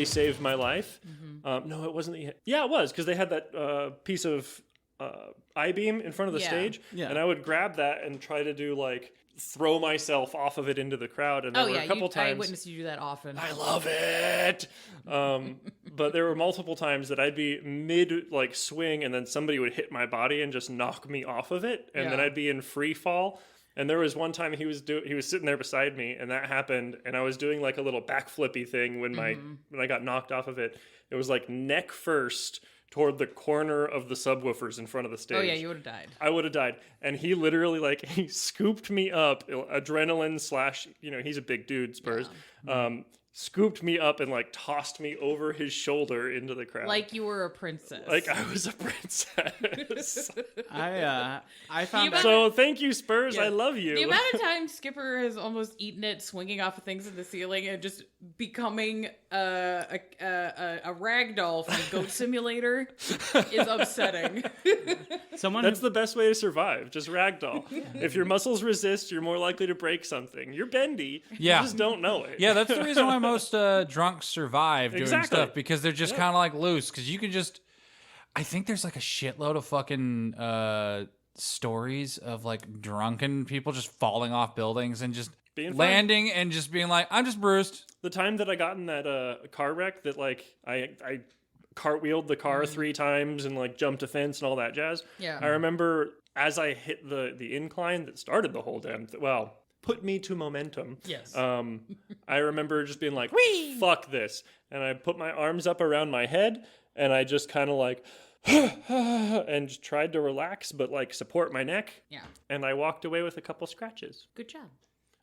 literally saved my life. No, it wasn't. Yeah, it was, because they had that piece of I-beam in front of the stage, and I would grab that and try to do like throw myself off of it into the crowd. And there were a couple times. I witnessed you do that often. I love it. But there were multiple times that I'd be mid like swing, and then somebody would hit my body and just knock me off of it, and then I'd be in free fall. And there was one time he was sitting there beside me, and that happened, and I was doing like a little backflippy thing when I got knocked off of it. It was like neck first toward the corner of the subwoofers in front of the stage. Oh yeah, you would have died. I would have died. And he literally like he scooped me up, adrenaline / he's a big dude, Spurs. Scooped me up and like tossed me over his shoulder into the crowd. Like you were a princess. Like I was a princess. I found So thank you, Spurs. I love you. The amount of times Skipper has almost eaten it, swinging off of things in the ceiling, and just becoming a ragdoll from the Goat Simulator is upsetting. That's the best way to survive. Just ragdoll. If your muscles resist, you're more likely to break something. You're bendy. Yeah. You just don't know it. Yeah, that's the reason why most drunks survive doing stuff, because they're just kind of like loose. Because you can just, I think there's like a shitload of fucking stories of like drunken people just falling off buildings and just landing and just being like, I'm just bruised. The time that I got in that car wreck that like I cartwheeled the car 3 times and like jumped a fence and all that jazz. Yeah. I remember as I hit the incline that started the whole damn put me to momentum. Yes. I remember just being like, wee, fuck this. And I put my arms up around my head and I just kind of like, and just tried to relax, but like support my neck. Yeah. And I walked away with a couple scratches. Good job.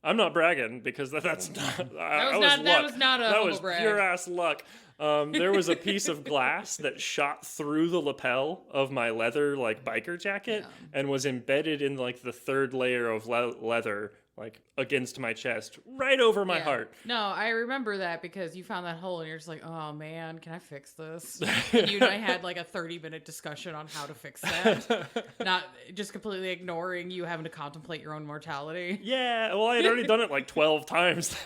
I'm not bragging because that's not. That was not a that was brag. pure ass luck. There was a piece of glass that shot through the lapel of my leather like biker jacket and was embedded in like the 3rd layer of leather, like against my chest, right over my heart. No, I remember that because you found that hole and you're just like, oh man, can I fix this? And you and I had like a 30-minute discussion on how to fix that. Not just completely ignoring you having to contemplate your own mortality. Yeah, well, I had already done it like 12 times.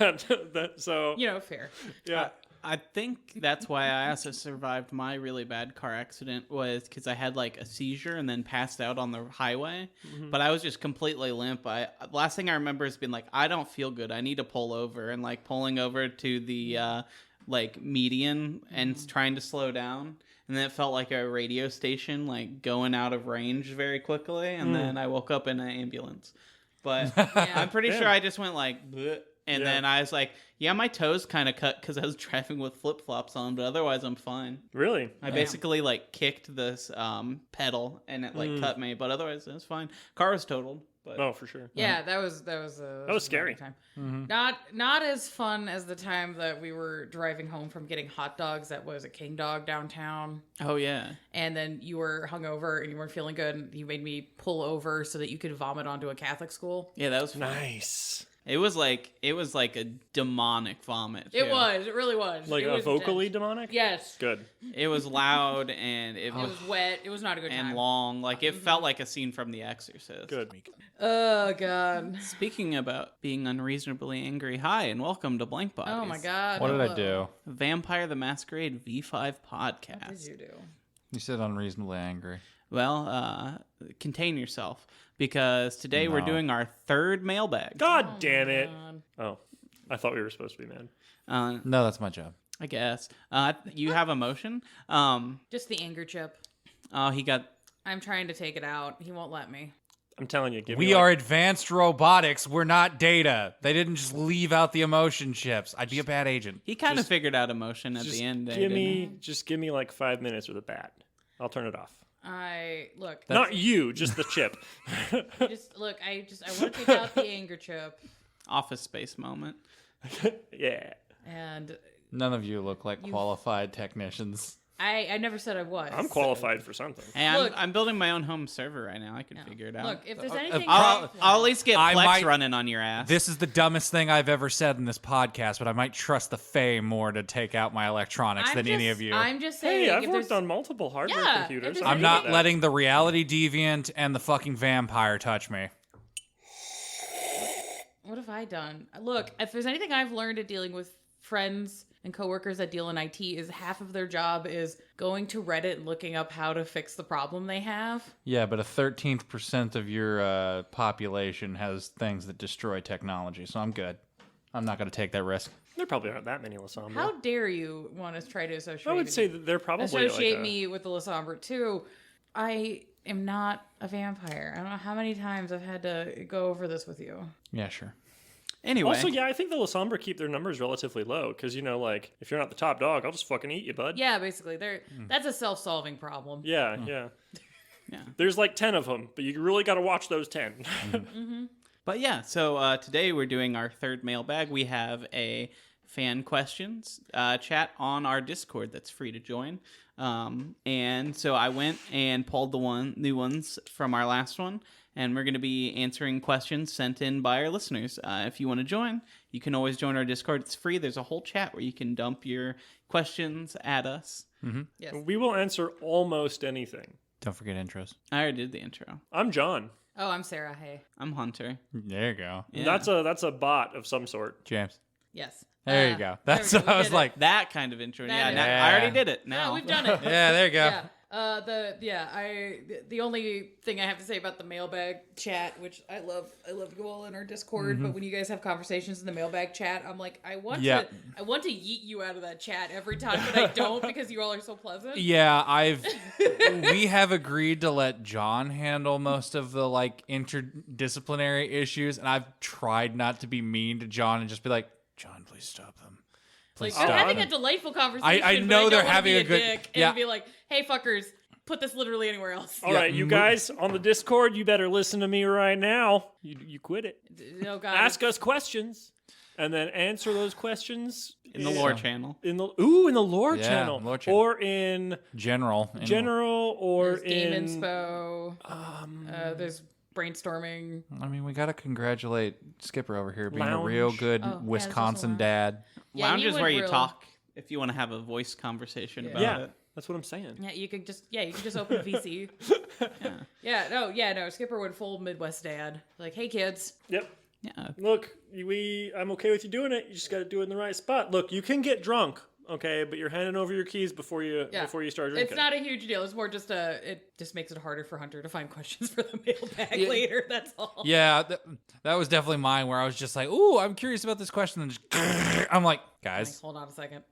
So fair. Yeah. I think that's why I also survived my really bad car accident, was because I had like a seizure and then passed out on the highway. But I was just completely limp. Last thing I remember is being like, I don't feel good. I need to pull over, and like pulling over to the like median and trying to slow down. And then it felt like a radio station like going out of range very quickly. And then I woke up in an ambulance. But I'm pretty sure I just went like, bleh. And then I was like, yeah, my toes kind of cut because I was driving with flip-flops on, but otherwise I'm fine. Really? I basically like kicked this pedal and it like cut me, but otherwise it was fine. Car was totaled. But... Oh, for sure. Yeah, that was scary. Time. Not as fun as the time that we were driving home from getting hot dogs at a King Dog downtown. Oh yeah. And then you were hungover and you weren't feeling good, and you made me pull over so that you could vomit onto a Catholic school. Yeah, that was fun. Nice. It was like a demonic vomit. Too. It was. It really was. Like it was vocally intense. Demonic? Yes. Good. It was loud and it was wet. It was not a good time. And long. Like it felt like a scene from The Exorcist. Good. Oh God. Speaking about being unreasonably angry, hi and welcome to Blank Bodies. Oh my God. What did I do? Vampire the Masquerade V5 podcast. What did you do? You said unreasonably angry. Well, contain yourself, because today we're doing our 3rd mailbag. God damn it. Oh, I thought we were supposed to be mad. No, that's my job. I guess. You have a motion? Just the anger chip. Oh, he got... I'm trying to take it out. He won't let me. I'm telling you. We are advanced robotics. We're not Data. They didn't just leave out the emotion chips. I'd be a bad agent. He kind of figured out emotion at the end. Just give me like 5 minutes with a bat. I'll turn it off. Not you, just the chip. I want to take out the anger chip. Office Space moment. Yeah. And none of you look like qualified technicians. I never said I was. I'm qualified for something. Hey, I'm building my own home server right now. I can figure it out. Look, if there's anything... I'll at least get Plex running on your ass. This is the dumbest thing I've ever said in this podcast, but I might trust the Fae more to take out my electronics than any of you. I'm just saying... Hey, I've worked on multiple hardware computers. I'm not letting the reality deviant and the fucking vampire touch me. What have I done? Look, if there's anything I've learned at dealing with friends and coworkers that deal in IT is half of their job is going to Reddit and looking up how to fix the problem they have. Yeah, but a 13th% of your population has things that destroy technology, so I'm good. I'm not going to take that risk. There probably aren't that many Lasombra. How dare you want to try to associate? I would say that they're probably associate like me with the Lasombra too. I am not a vampire. I don't know how many times I've had to go over this with you. Yeah, sure. Anyway. Also, yeah, I think the Lasombra keep their numbers relatively low because, like, if you're not the top dog, I'll just fucking eat you, bud. Yeah, basically, that's a self-solving problem. Yeah, yeah. Yeah. There's like 10 of them, but you really got to watch those 10. But yeah, so today we're doing our third mailbag. We have a fan questions chat on our Discord that's free to join. And so I went and pulled the new ones from our last one, and we're going to be answering questions sent in by our listeners. If you want to join, you can always join our Discord. It's free. There's a whole chat where you can dump your questions at us. Mm-hmm. Yes. We will answer almost anything. Don't forget intros. I already did the intro. I'm John. Oh, I'm Sarah. Hey. I'm Hunter. There you go. Yeah. That's a bot of some sort. James. Yes. There you go. That's there we go. what I was We did it. like. That kind of intro. That is- I already did it. Now No, we've done it. Yeah, there you go. The only thing I have to say about the mailbag chat, which I love you all in our Discord, but when you guys have conversations in the mailbag chat, I'm like, I want to yeet you out of that chat every time, but I don't because you all are so pleasant. Yeah, we have agreed to let John handle most of the like interdisciplinary issues, and I've tried not to be mean to John and just be like, John, please stop them. Please I'm stop. having a delightful conversation. I but know don't they're wanna having be a good- dick yeah. and be like, hey fuckers, put this literally anywhere else. All right, you guys on the Discord, you better listen to me right now. You quit it. Oh god. Ask us questions, and then answer those questions in the lore channel. in the lore Yeah, channel, lore channel. or in General, or There's game in inspo. There's brainstorming. I mean, we got to congratulate Skipper over here being Lounge. a real good Oh, yeah, there's Wisconsin also dad. Yeah, Lounge he is went where you real- talk if you want to have a voice conversation about yeah. it. That's what I'm saying. Yeah, you can just open a VC. No, Skipper went full Midwest dad. Like, hey kids. Yep. Yeah. Look, I'm okay with you doing it. You just got to do it in the right spot. Look, you can get drunk, okay, but you're handing over your keys before you start drinking. It's not a huge deal. It's more just it just makes it harder for Hunter to find questions for the mailbag later. That's all. Yeah, that was definitely mine where I was just like, ooh, I'm curious about this question. And just, I'm like, guys. Hold on a second.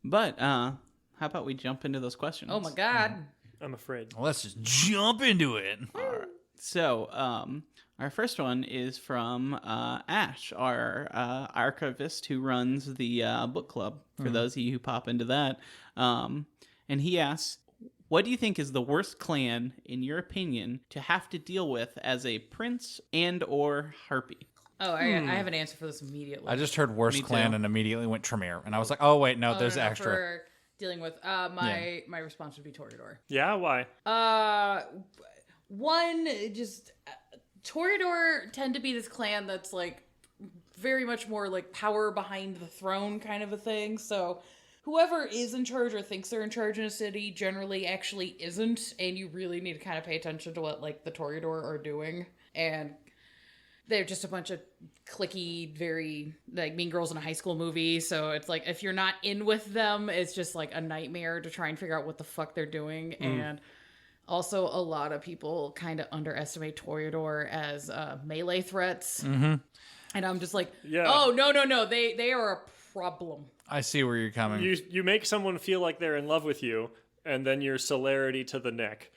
But how about we jump into those questions? Oh my god. I'm afraid. Let's just jump into it. So, our first one is from Ash, our archivist who runs the book club, for those of you who pop into that. And he asks, what do you think is the worst clan, in your opinion, to have to deal with as a prince and or harpy? Oh, I have an answer for this immediately. I just heard worst Me clan too. and immediately went Tremere. And I was like, oh, wait, no, there's no, extra. for dealing with my response would be Toreador. Yeah, why? One, just Toreador tend to be this clan that's like very much more like power behind the throne kind of a thing. So whoever is in charge or thinks they're in charge in a city generally actually isn't, and you really need to kind of pay attention to what like the Toreador are doing. And they're just a bunch of cliquey, very like Mean Girls in a high school movie. So it's like if you're not in with them, it's just like a nightmare to try and figure out what the fuck they're doing. And also, a lot of people kind of underestimate Toreador as melee threats. Mm-hmm. And I'm just like, Yeah. oh, no. They are a problem. I see where you're coming. You make someone feel like they're in love with you, and then your celerity to the neck.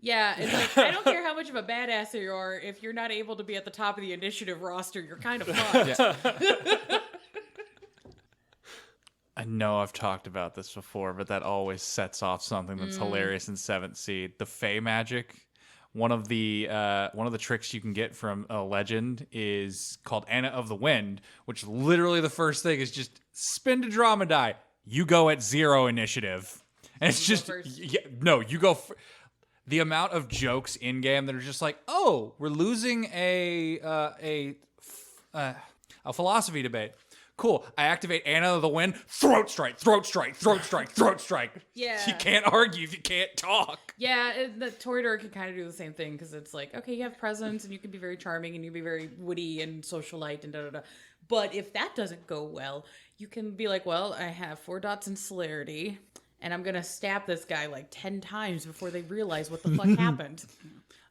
Yeah, it's like, I don't care how much of a badass you are. If you're not able to be at the top of the initiative roster, you're kind of fucked. I know I've talked about this before, but that always sets off something that's hilarious in 7th Seed. The Fey magic. One of the tricks you can get from a legend is called Anna of the Wind, which literally the first thing is just spin to drama die. You go at 0 initiative, and it's just you go. The amount of jokes in game that are just like, oh, we're losing a philosophy debate. Cool. I activate Anna of the Wind. Throat strike. Yeah. You can't argue if you can't talk. Yeah, the Toreador can kind of do the same thing because it's like, okay, you have presence and you can be very charming and you can be very witty and socialite and da-da-da. But if that doesn't go well, you can be like, well, I have 4 dots in celerity, and I'm gonna stab this guy like 10 times before they realize what the fuck happened.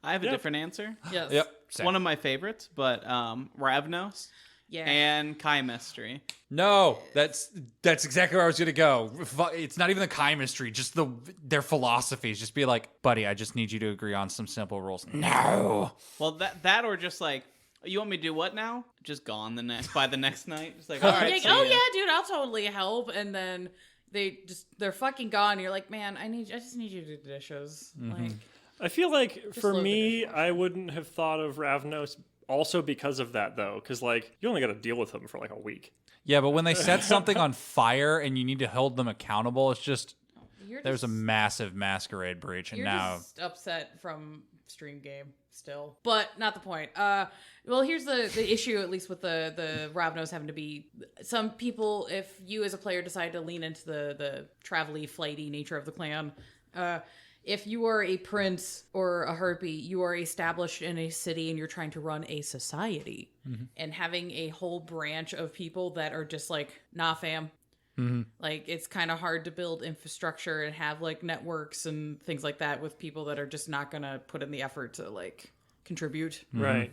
I have a different answer. Yes. Yep. Same. One of my favorites, but Ravnos Yeah. and chemistry. No, that's exactly where I was gonna go. It's not even the chemistry, just their philosophies. Just be like, buddy, I just need you to agree on some simple rules. No. Well, that or just like, you want me to do what now? Just gone by the next night. Just like, all right. Like, see oh ya. yeah, dude, I'll totally help. And then they're fucking gone. You're like, man, I just need you to do the dishes. Like, I feel like for load the me, dishwasher. I wouldn't have thought of Ravnos also because of that though, because like you only got to deal with them for like a week. Yeah, but when they set something on fire and you need to hold them accountable, it's just there's a massive masquerade breach, and You're now just upset from stream game still, but not the point. Well, here's the issue, at least with the Ravnos having to be some people. If you as a player decide to lean into the travel-y, flighty nature of the clan, if you are a prince or a harpy, you are established in a city and you're trying to run a society, and having a whole branch of people that are just like, nah, fam. Like, it's kind of hard to build infrastructure and have like networks and things like that with people that are just not gonna put in the effort to like contribute. Right.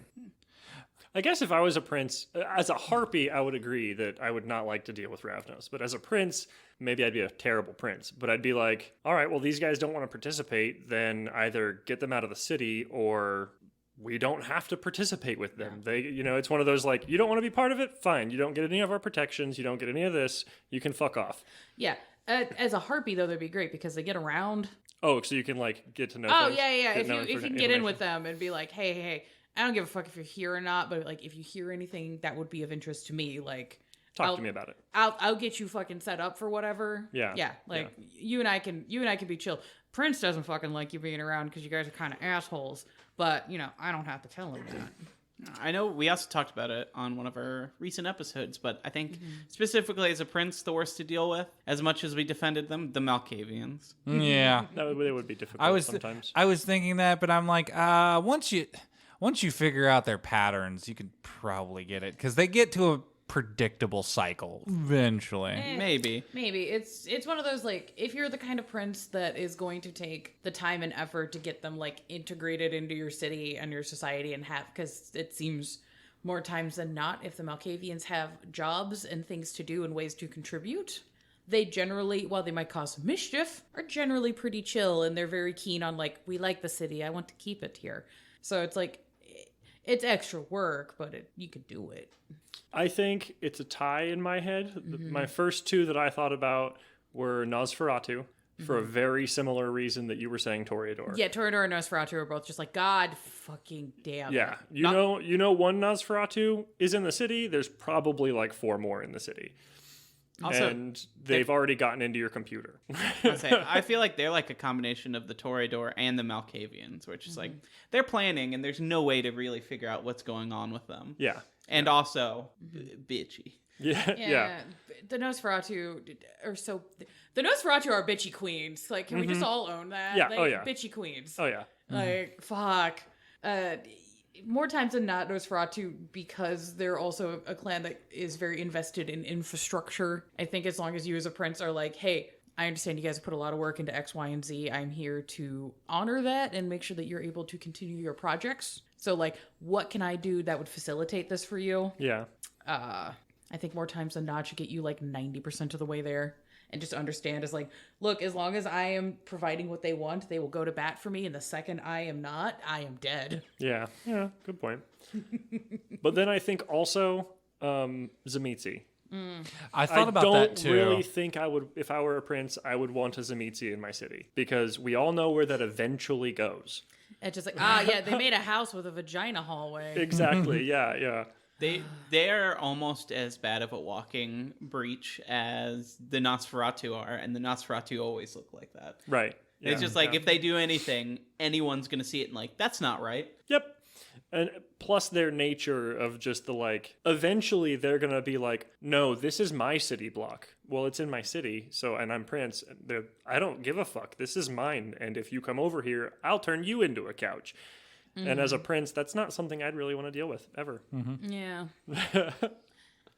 I guess if I was a prince, as a harpy, I would agree that I would not like to deal with Ravnos. But as a prince, maybe I'd be a terrible prince. But I'd be like, all right, well, these guys don't want to participate. Then either get them out of the city or we don't have to participate with them. They, it's one of those like, you don't want to be part of it? Fine. You don't get any of our protections. You don't get any of this. You can fuck off. Yeah. As a harpy, though, that'd be great because they get around. Oh, so you can like get to know. Oh, things, yeah. get If know you can get in with them and be like, hey, I don't give a fuck if you're here or not, but like if you hear anything that would be of interest to me, like Talk to me about it. I'll get you fucking set up for whatever. Yeah. Like you and I can be chill. Prince doesn't fucking like you being around because you guys are kind of assholes. But I don't have to tell him that. I know we also talked about it on one of our recent episodes, but I think specifically as a prince, the worst to deal with, as much as we defended them, the Malkavians. yeah. They would be difficult sometimes. I was thinking that, but I'm like, once you figure out their patterns, you can probably get it because they get to a predictable cycle eventually. Maybe. It's one of those, like, if you're the kind of prince that is going to take the time and effort to get them like integrated into your city and your society and have, because it seems more times than not, if the Malkavians have jobs and things to do and ways to contribute, they generally, while they might cause some mischief, are generally pretty chill, and they're very keen on like, we like the city, I want to keep it here. So it's like, it's extra work, but you could do it. I think it's a tie in my head. My first two that I thought about were Nosferatu for a very similar reason that you were saying Toreador. Yeah, Toreador and Nosferatu are both just like, God fucking damn it. Yeah. You know one Nosferatu is in the city. There's probably like 4 more in the city. Also, and they've already gotten into your computer. I feel like they're like a combination of the Toreador and the Malkavians, which is like they're planning and there's no way to really figure out what's going on with them. Yeah. And also bitchy. Yeah. The Nosferatu the Nosferatu are bitchy queens. Like, can we just all own that? Yeah. Like, Oh, yeah. bitchy queens. Oh, yeah. Like, fuck. More times than not, Nosferatu, because they're also a clan that is very invested in infrastructure. I think as long as you as a prince are like, hey, I understand you guys have put a lot of work into X, Y, and Z. I'm here to honor that and make sure that you're able to continue your projects. So, like, what can I do that would facilitate this for you? Yeah. I think more times than not should get you like 90% of the way there. And just understand is like, look, as long as I am providing what they want, they will go to bat for me. And the second I am not, I am dead. Yeah. Yeah. Good point. But then I think also Zamitzi. I thought about that too. I don't really think I would, if I were a prince, I would want a Zamitzi in my city because we all know where that eventually goes. It's just like, yeah, they made a house with a vagina hallway. Exactly. Yeah. They're almost as bad of a walking breach as the Nosferatu are, and the Nosferatu always look like that. Right. Yeah. It's just like if they do anything, anyone's gonna see it and like, that's not right. Yep. And plus their nature of just the like, eventually they're going to be like, no, this is my city block. Well, it's in my city. So, and I'm prince. I don't give a fuck. This is mine. And if you come over here, I'll turn you into a couch. And as a prince, that's not something I'd really want to deal with ever. Yeah.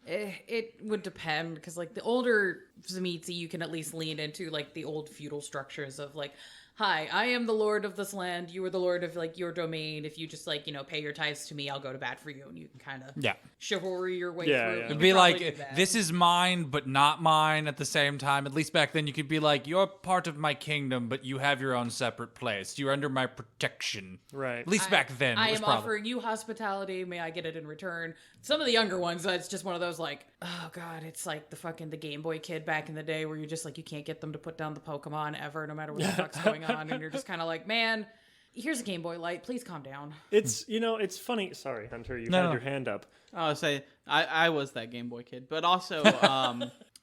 It would depend, because like the older Zemitzi, you can at least lean into like the old feudal structures of like, hi, I am the lord of this land. You are the lord of like your domain. If you just like, pay your tithes to me, I'll go to bat for you. And you can kind of chivalry your way through. Yeah. It'd be like, this is mine, but not mine at the same time. At least back then you could be like, you're part of my kingdom, but you have your own separate place. You're under my protection. Right. At least back then. I am offering you hospitality. May I get it in return? Some of the younger ones, it's just one of those like, oh God, it's like the Game Boy kid back in the day where you're just like, you can't get them to put down the Pokemon ever, no matter what the fuck's going on. And you're just kind of like, man, here's a Game Boy Light. Please calm down. It's, it's funny. Sorry, Hunter, you had your hand up. Oh, I was that Game Boy kid, but also,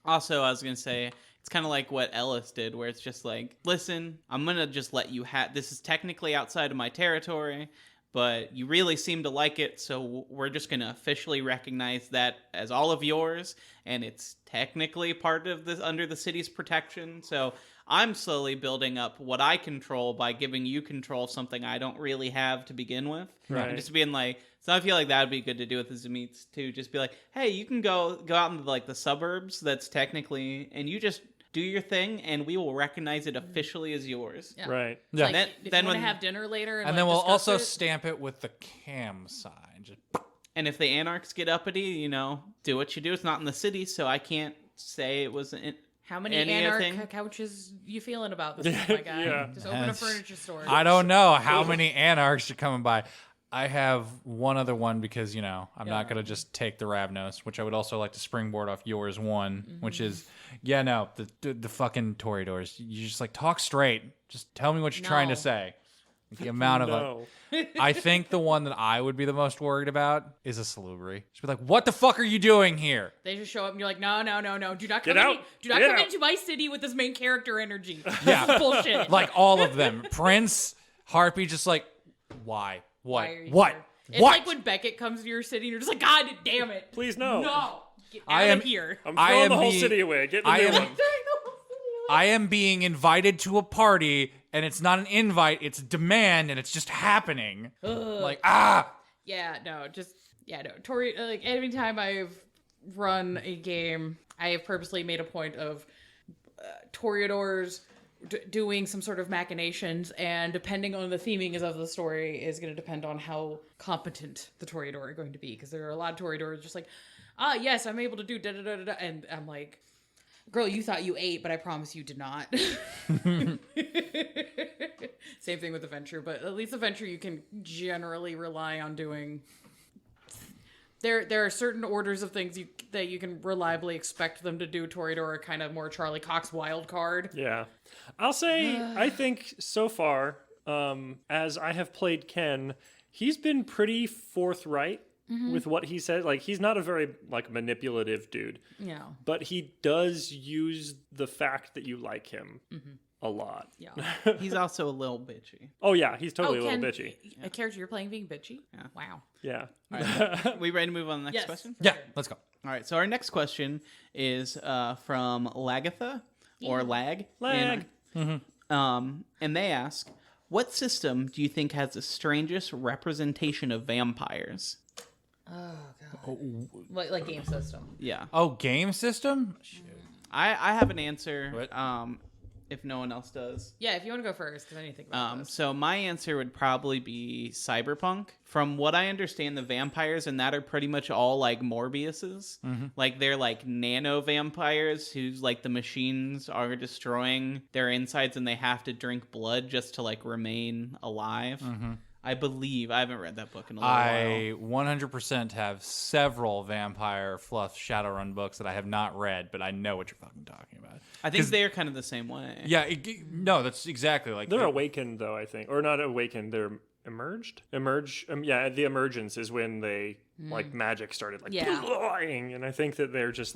also I was gonna say it's kind of like what Ellis did, where it's just like, listen, I'm gonna just let you this is technically outside of my territory, but you really seem to like it, so we're just gonna officially recognize that as all of yours, and it's technically part of this under the city's protection. So I'm slowly building up what I control by giving you control of something I don't really have to begin with. Right. And just being like, so I feel like that would be good to do with the Zemits too. Just be like, hey, you can go out into like the suburbs that's technically, and you just do your thing, and we will recognize it officially as yours. Yeah. Right. Yeah. Like, Then if when you want to have dinner later, and And like, then we'll discuss also it, stamp it with the cam sign. Just... And if the anarchs get uppity, do what you do. It's not in the city, so I can't say it was how many anything. anarch couches you feeling about this, my guy? Yeah. Just open a furniture store. I don't know how many anarchs are coming by. I have one other one because, I'm not going to just take the Ravnos, which I would also like to springboard off yours one, which is, the fucking Toreadors. You just talk straight. Just tell me what you're trying to say. The amount of I think the one that I would be the most worried about is a Salubri. Just be like, what the fuck are you doing here? They just show up and you're like, no. Do not Get come out. Do not Get come out. into my city with this main character energy. Yeah. This is bullshit. Like all of them. Prince, Harpy, just like, why? Why are you What? here? It's What? like when Beckett comes to your city and you're just like, God damn it. Please, no. No. Get I out am- of here. I'm I throwing am the whole the- city away. Get the I new am- one. I am being invited to a party, and it's not an invite, it's a demand, and it's just happening. Yeah, no. Tori, like, anytime I've run a game, I have purposely made a point of Toreadors doing some sort of machinations, and depending on the theming of the story is going to depend on how competent the Toreador are going to be, because there are a lot of Toreadors just like, yes, I'm able to do da-da-da-da-da, and I'm like, girl, you thought you ate, but I promise you did not. Same thing with the Venture, but at least the Venture you can generally rely on doing. There are certain orders of things that you can reliably expect them to do. Toreador are kind of more Charlie Cox wild card. Yeah. I'll say, I think so far, as I have played Ken, he's been pretty forthright with what he said. Like, he's not a very, manipulative dude. Yeah. But he does use the fact that you like him a lot. Yeah. He's also a little bitchy. Oh, yeah. He's totally a Ken, little bitchy. A character you're playing being bitchy? Yeah. Wow. Yeah. All right, we ready to move on to the next Yes. question? Yeah, let's go. All right, so our next question is from Lagatha, or Lag. Lag. And they ask, what system do you think has the strangest representation of vampires? Oh, God. Like game system. Yeah. Oh, game system? I have an answer, What? if no one else does. Yeah, if you want to go first, because I didn't think about this. So my answer would probably be Cyberpunk. From what I understand, the vampires in that are pretty much all like Morbius's. Like they're like nano vampires who's like the machines are destroying their insides and they have to drink blood just to like remain alive. I believe. I haven't read that book in a little while. I 100% have several vampire fluff Shadowrun books that I have not read, but I know what you're fucking talking about. I think they're kind of the same way. Yeah, no, that's exactly like They're awakened, though, I think. Or not awakened, they're emerged? The emergence is when they, magic started, blowing. And I think that they're just,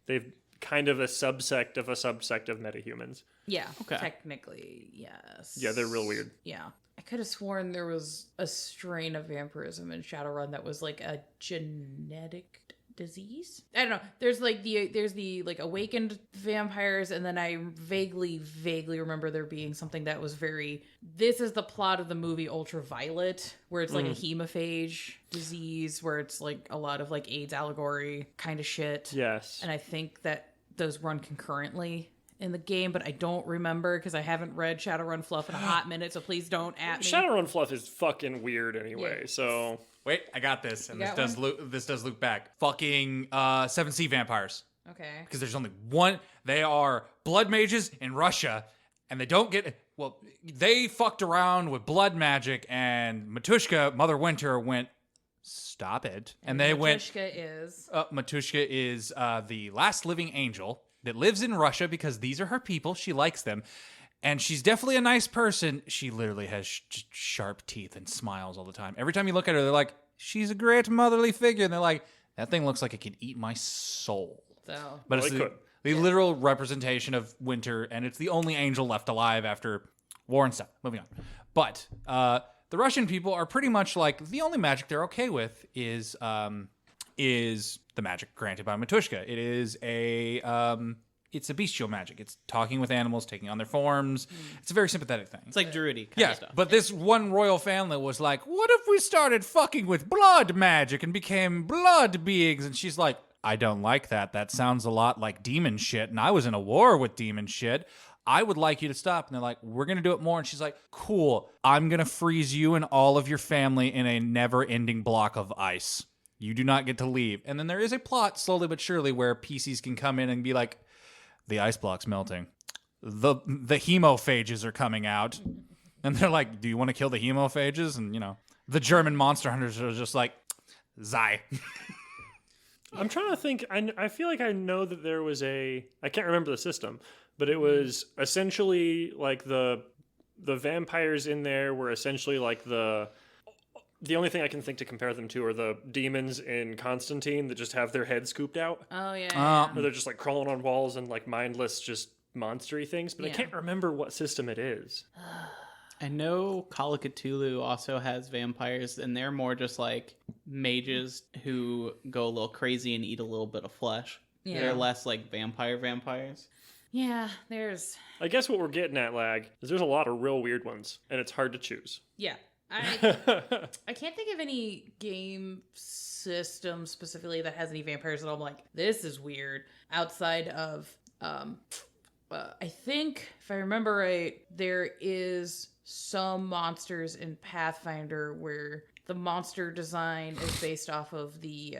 they've kind of a subsect of metahumans. Yeah. Okay. Technically, yes. Yeah, they're real weird. Yeah. I could have sworn there was a strain of vampirism in Shadowrun that was like a genetic disease. I don't know. There's the like awakened vampires, and then I vaguely remember there being something that was very. This is the plot of the movie Ultraviolet, where it's like a hemophage disease, where it's like a lot of like AIDS allegory kind of shit. Yes, and I think that those run concurrently in the game, but I don't remember because I haven't read Shadowrun Fluff in a hot minute, so please don't at me. Shadowrun Fluff is fucking weird anyway, Yeah. so... Wait, I got this, and You this got does loop back. Fucking 7 Sea vampires. Okay. Because there's only one. They are blood mages in Russia, and they don't get. Well, they fucked around with blood magic, and Matushka, Mother Winter, went, stop it. And they went. Matushka is the last living angel that lives in Russia because these are her people. She likes them. And she's definitely a nice person. She literally has sharp teeth and smiles all the time. Every time you look at her, they're like, she's a great motherly figure. And they're like, that thing looks like it could eat my soul. So. But Well, it's it could. the literal representation of Winter, and it's the only angel left alive after war and stuff. Moving on. But the Russian people are pretty much like, the only magic they're okay with is the magic granted by Matushka. It is it's a bestial magic. It's talking with animals, taking on their forms. It's a very sympathetic thing. It's like druidy kind of stuff. But this one royal family was like, what if we started fucking with blood magic and became blood beings? And she's like, I don't like that. That sounds a lot like demon shit, and I was in a war with demon shit. I would like you to stop. And they're like, we're going to do it more. And she's like, cool. I'm going to freeze you and all of your family in a never-ending block of ice. You do not get to leave. And then there is a plot, slowly but surely, where PCs can come in and be like, the ice block's melting. The hemophages are coming out. And they're like, do you want to kill the hemophages? And, the German monster hunters are just like, Zai. I'm trying to think. I feel like I know that there was I can't remember the system, but it was essentially like the vampires in there were essentially like the only thing I can think to compare them to are the demons in Constantine that just have their heads scooped out. Oh, yeah. Or they're just like crawling on walls and like mindless, just monstery things. But I can't remember what system it is. I know Call of Cthulhu also has vampires, and they're more just like mages who go a little crazy and eat a little bit of flesh. Yeah. They're less like vampires. Yeah, there's... I guess what we're getting at, Lag, is there's a lot of real weird ones, and it's hard to choose. Yeah. I can't think of any game system specifically that has any vampires that I'm like, this is weird. Outside of, I think, if I remember right, there is some monsters in Pathfinder where the monster design is based off of the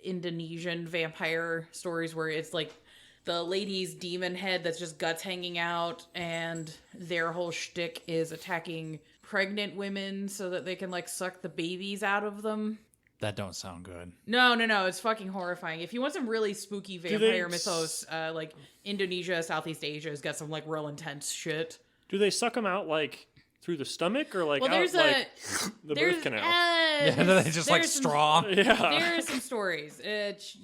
Indonesian vampire stories where it's like the lady's demon head that's just guts hanging out, and their whole shtick is attacking pregnant women so that they can like suck the babies out of them. That don't sound good. No, it's fucking horrifying. If you want some really spooky vampire mythos, like Indonesia, Southeast Asia has got some like real intense shit. Do they suck them out like through the stomach or like Well, out there's like the birth canal? They just like straw. Yeah. There are some stories.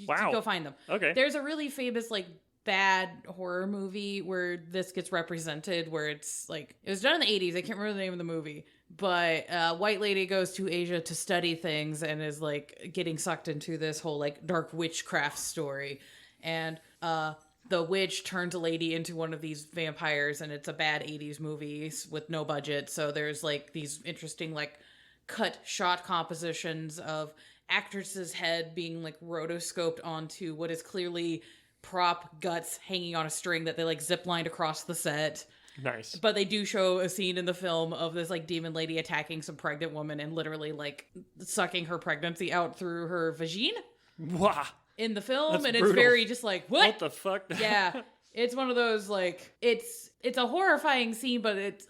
Wow. Go find them. Okay. There's a really famous like bad horror movie where this gets represented, where it's like, it was done in the 80s. I can't remember the name of the movie, but a white lady goes to Asia to study things and is like getting sucked into this whole like dark witchcraft story. And the witch turns a lady into one of these vampires, and it's a bad 80s movie with no budget. So there's like these interesting like cut shot compositions of actress's head being like rotoscoped onto what is clearly prop guts hanging on a string that they like zip lined across the set. Nice. But they do show a scene in the film of this like demon lady attacking some pregnant woman and literally like sucking her pregnancy out through her vagina. Wow. In the film. That's and brutal. It's very just like, what the fuck? Yeah, it's one of those like, it's a horrifying scene, but it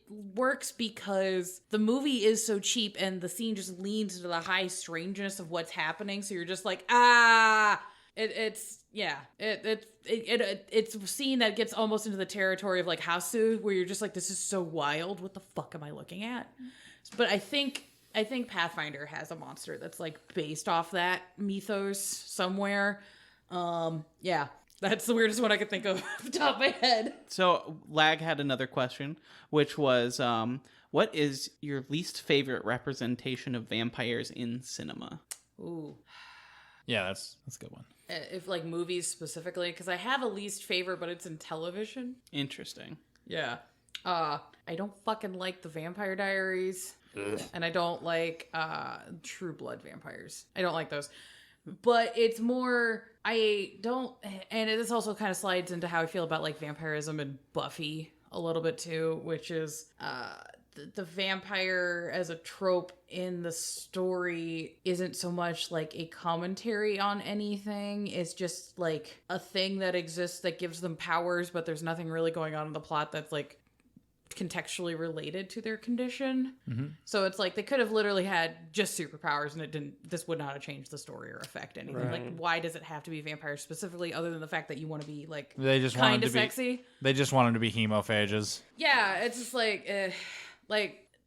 works because the movie is so cheap and the scene just leans into the high strangeness of what's happening. So you're just like, it's a scene that gets almost into the territory of like Hasu, where you're just like, this is so wild. What the fuck am I looking at? But I think Pathfinder has a monster that's like based off that mythos somewhere. Yeah, that's the weirdest one I could think of off the top of my head. So Lag had another question, which was, what is your least favorite representation of vampires in cinema? Ooh. Yeah, that's a good one. If like movies specifically, because I have a least favorite, but it's in television. Interesting. Yeah. I don't fucking like the Vampire Diaries. Ugh. And I don't like True Blood vampires. I don't like those. But it's more, I don't, and this also kind of slides into how I feel about like vampirism and Buffy a little bit too, which is the vampire as a trope in the story isn't so much like a commentary on anything. It's just like a thing that exists that gives them powers, but there's nothing really going on in the plot that's like contextually related to their condition. Mm-hmm. So it's like they could have literally had just superpowers and this would not have changed the story or affect anything. Right. Like, why does it have to be vampires specifically, other than the fact that you want to be like they just kind of sexy? They just want them to be hemophages. Yeah, it's just like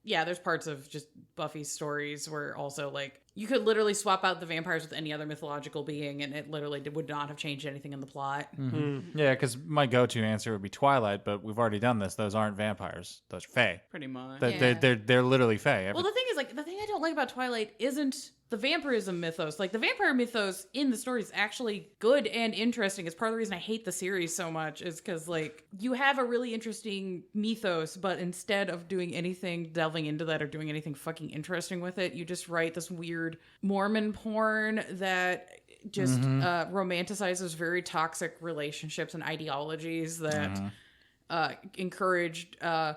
yeah, there's parts of just Buffy's stories where also like you could literally swap out the vampires with any other mythological being and it literally would not have changed anything in the plot. Mm-hmm. Yeah, because my go-to answer would be Twilight, but we've already done this. Those aren't vampires. Those are fae. Pretty much. They're literally fae. Well, the thing is, like, the thing I don't like about Twilight isn't the vampirism mythos. Like, the vampire mythos in the story is actually good and interesting. It's part of the reason I hate the series so much is because, like, you have a really interesting mythos, but instead of doing anything delving into that or doing anything fucking interesting with it, you just write this weird Mormon porn that just romanticizes very toxic relationships and ideologies that encouraged a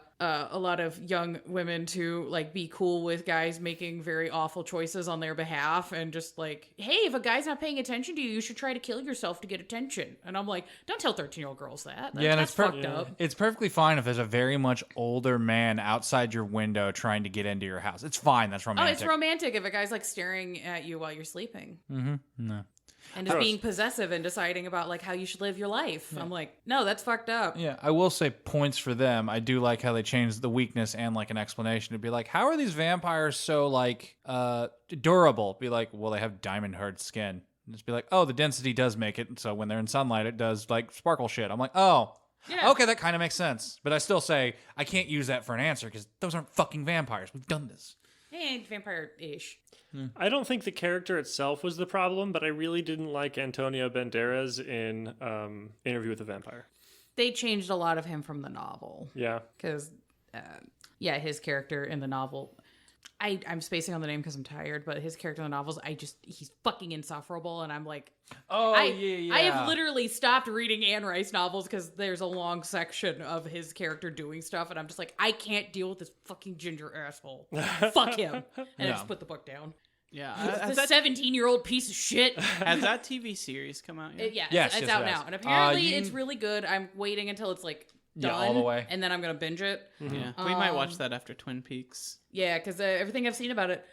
lot of young women to like be cool with guys making very awful choices on their behalf, and just like, hey, if a guy's not paying attention to you, you should try to kill yourself to get attention. And I'm like, don't tell 13-year-old girls that. That's fucked up. It's perfectly fine if there's a very much older man outside your window trying to get into your house. It's fine. That's romantic. Oh, it's romantic if a guy's like staring at you while you're sleeping. Mm-hmm. No. And just being possessive and deciding about like how you should live your life. Yeah. I'm like, no, that's fucked up. Yeah, I will say points for them. I do like how they changed the weakness and like an explanation to be like, how are these vampires so like durable? Be like, well, they have diamond hard skin. And just be like, oh, the density does make it. So when they're in sunlight, it does like sparkle shit. I'm like, oh, yeah. Okay, that kind of makes sense. But I still say I can't use that for an answer because those aren't fucking vampires. We've done this. And vampire-ish. I don't think the character itself was the problem, but I really didn't like Antonio Banderas in Interview with the Vampire. They changed a lot of him from the novel. Yeah. Because, his character in the novel, I'm spacing on the name because I'm tired, but his character in the novels, he's fucking insufferable, and I'm like... I have literally stopped reading Anne Rice novels because there's a long section of his character doing stuff, and I'm just like, I can't deal with this fucking ginger asshole. Fuck him. And I just put the book down. Yeah. This 17-year-old piece of shit. Has that TV series come out yet? Yes, it's out now. And apparently it's really good. I'm waiting until it's like done. Yeah, all the way. And then I'm going to binge it. Mm-hmm. Yeah. We might watch that after Twin Peaks. Yeah, because everything I've seen about it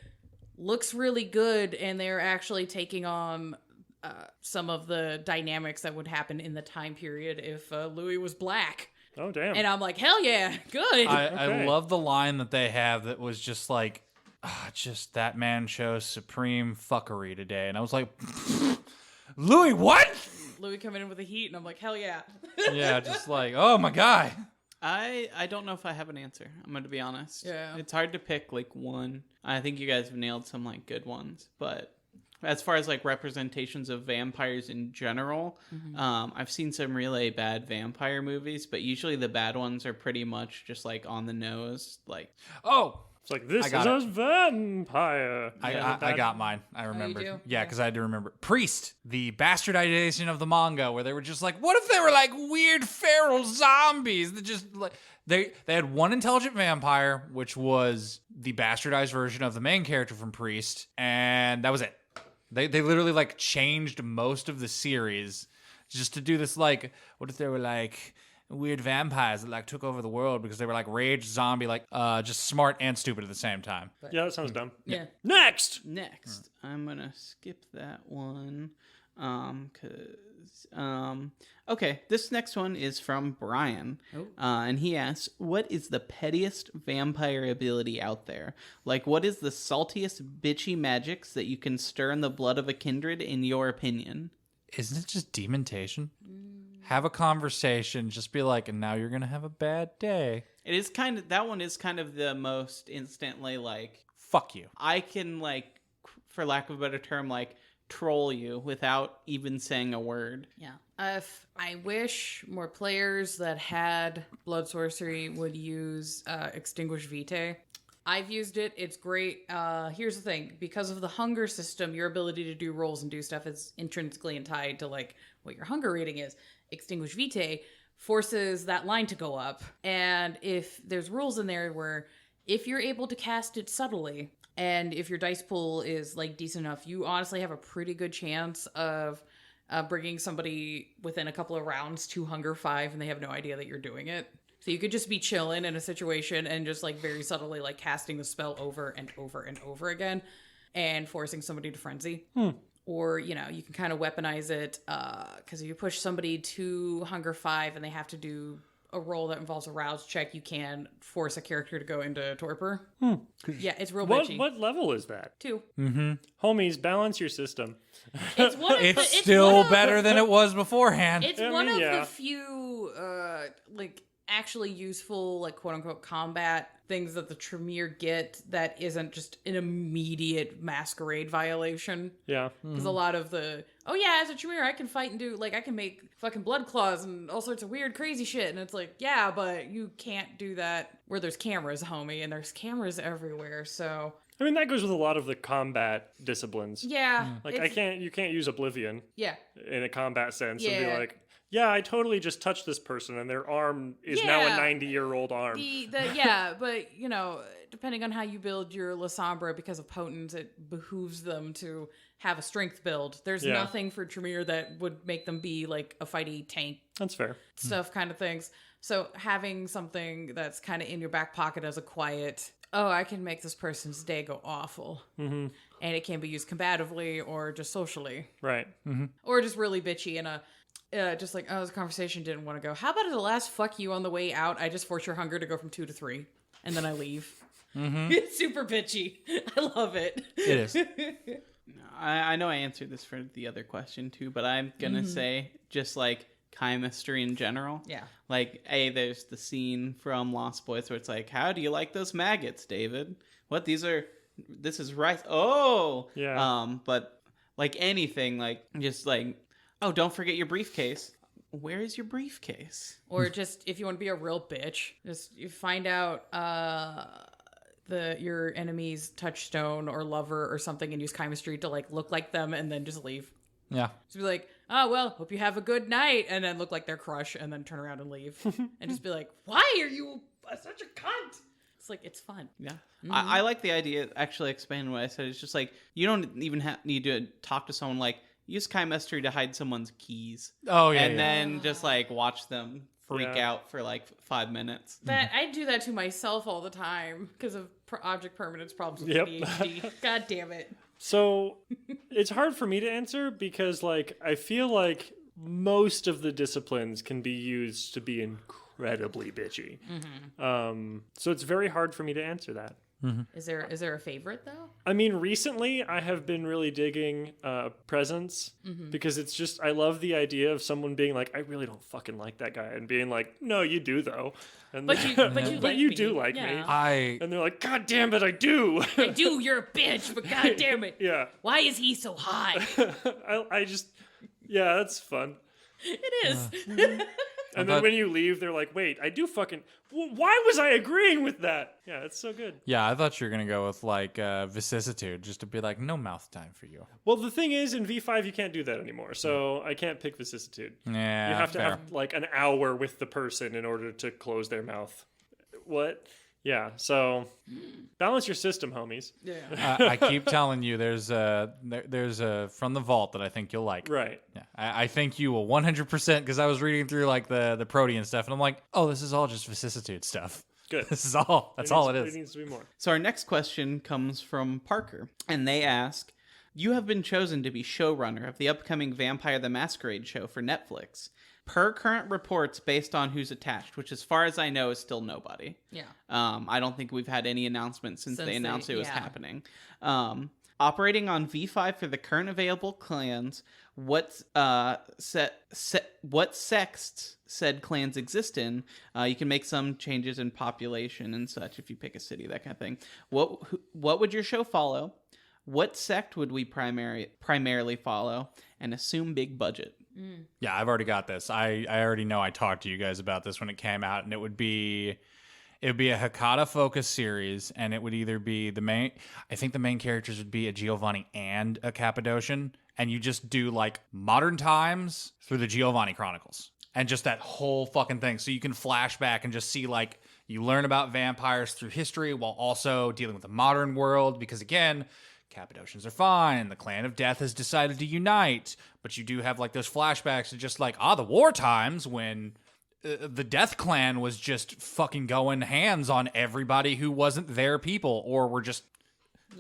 looks really good, and they're actually taking on... some of the dynamics that would happen in the time period if Louis was black. Oh, damn. And I'm like, hell yeah, good. I love the line that they have that was just like, just that man shows supreme fuckery today. And I was like, Louis, what? Louis coming in with the heat, and I'm like, hell yeah. Yeah, just like, oh my God. I don't know if I have an answer. I'm going to be honest. Yeah. It's hard to pick like one. I think you guys have nailed some like good ones, but... As far as like representations of vampires in general, I've seen some really bad vampire movies, but usually the bad ones are pretty much just like on the nose. Like, it's like, this is a vampire. I got mine. I remember. Oh, yeah, because I had to remember. Priest, the bastardization of the manga, where they were just like, what if they were like weird feral zombies that just like... They had one intelligent vampire, which was the bastardized version of the main character from Priest, and that was it. They literally like changed most of the series just to do this like, what if they were like weird vampires that like took over the world because they were like rage zombie, like just smart and stupid at the same time. Yeah, that sounds dumb. Yeah. Next, I'm gonna skip that one. Okay, this next one is from Brian, and he asks, what is the pettiest vampire ability out there? Like, what is the saltiest bitchy magics that you can stir in the blood of a kindred, in your opinion? Isn't it just demontation? Have a conversation, just be like, and now you're gonna have a bad day. It is that one is kind of the most instantly like, fuck you. I can like, for lack of a better term, like, troll you without even saying a word. Yeah. If I wish more players that had blood sorcery would use Extinguish Vitae. I've used it. It's great. Here's the thing. Because of the hunger system, your ability to do rolls and do stuff is intrinsically tied to like what your hunger rating is. Extinguish Vitae forces that line to go up. And if there's rules in there where if you're able to cast it subtly, and if your dice pool is like decent enough, you honestly have a pretty good chance of bringing somebody within a couple of rounds to Hunger 5 and they have no idea that you're doing it. So you could just be chilling in a situation and just like very subtly like casting the spell over and over and over again and forcing somebody to frenzy. Or, you know, you can kind of weaponize it because if you push somebody to Hunger 5 and they have to do a roll that involves a rouse check, you can force a character to go into torpor. Yeah, it's real bitchy. What level is that? 2. Homies, balance your system. It's one of It's the, still better than it was beforehand. It's I one mean, of yeah. the few like actually useful like quote unquote combat things that the Tremere get that isn't just an immediate masquerade violation. Yeah. Because a lot of the as a Tremere I can fight and do like I can make fucking blood claws and all sorts of weird crazy shit, and it's like yeah, but you can't do that where there's cameras, homie, and there's cameras everywhere. So I mean, that goes with a lot of the combat disciplines. yeah, Like it's- you can't use Oblivion yeah. in a combat sense and Yeah. be like, yeah, I totally just touched this person and their arm is now a Yeah. 90-year-old arm. But you know, depending on how you build your La Sombra, because of potence, it behooves them to have a strength build. There's Yeah. nothing for Tremere that would make them be like a fighty tank That's fair. stuff kind of things. So having something that's kind of in your back pocket as a quiet, I can make this person's day go awful. Mm-hmm. And it can be used combatively or just socially. Right. Or just really bitchy in a just like, this conversation didn't want to go. How about at the last fuck you on the way out, I just force your hunger to go from 2 to 3, and then I leave. It's super bitchy. I love it. It is. I know I answered this for the other question too, but I'm gonna say just like chemistry in general. Yeah. Like, there's the scene from Lost Boys where it's like, how do you like those maggots, David? What, this is rice. Oh! Yeah. But like anything, like just like, oh, don't forget your briefcase. Where is your briefcase? Or just, if you want to be a real bitch, just you find out your enemy's touchstone or lover or something and use chemistry to like look like them and then just leave. Yeah. Just be like, oh, well, hope you have a good night. And then look like their crush and then turn around and leave. And just be like, why are you such a cunt? It's like, it's fun. Yeah. I like the idea, actually expanding what I said. It's just like, you don't even need to talk to someone. Like, use chemistry to hide someone's keys. Oh, yeah. And then just like watch them freak Yeah. out for like 5 minutes. That I do that to myself all the time because of object permanence problems with Yep. ADHD. God damn it. So it's hard for me to answer because, like, I feel like most of the disciplines can be used to be incredibly bitchy. So it's very hard for me to answer that. Is there a favorite though? I mean, recently I have been really digging Presence because it's just, I love the idea of someone being like, I really don't fucking like that guy, and being like, no, you do though. And But you like you me. do like me. Yeah. And they're like, God damn it, I do. I do, you're a bitch, but god damn it. Yeah. Why is he so high? I just, yeah, that's fun. It is. And then when you leave, they're like, wait, I do fucking, why was I agreeing with that? Yeah, it's so good. Yeah, I thought you were going to go with like vicissitude, just to be like, no mouth time for you. Well, the thing is, in V5, you can't do that anymore. So I can't pick vicissitude. Yeah, You have to fair. have like an hour with the person in order to close their mouth. What? Yeah, so balance your system, homies. Yeah. I keep telling you, there's a from the vault that I think you'll like. Right. Yeah, I think you will 100% because I was reading through like the Protean stuff and I'm like, oh, this is all just vicissitude stuff. Good. This is all. That's all it It is. needs to be more. So our next question comes from Parker, and they ask, you have been chosen to be showrunner of the upcoming Vampire the Masquerade show for Netflix. Per current reports based on who's attached, which as far as I know is still nobody. Yeah. I don't think we've had any announcements since they announced it was yeah. happening. Operating on V5 for the current available clans, what sects said clans exist in, you can make some changes in population and such if you pick a city, that kind of thing. What would your show follow? What sect would we primarily follow and assume big budget? Yeah, I've already got this. I already know I talked to you guys about this when it came out, and it would be a Hekata focused series, and it would either be I think the main characters would be a Giovanni and a Cappadocian, and you just do like modern times through the Giovanni Chronicles. And just that whole fucking thing. So you can flash back and just see like you learn about vampires through history while also dealing with the modern world, because again, Cappadocians are fine. The Clan of Death has decided to unite, but you do have like those flashbacks of just like, the war times when the Death Clan was just fucking going hands on everybody who wasn't their people, or were just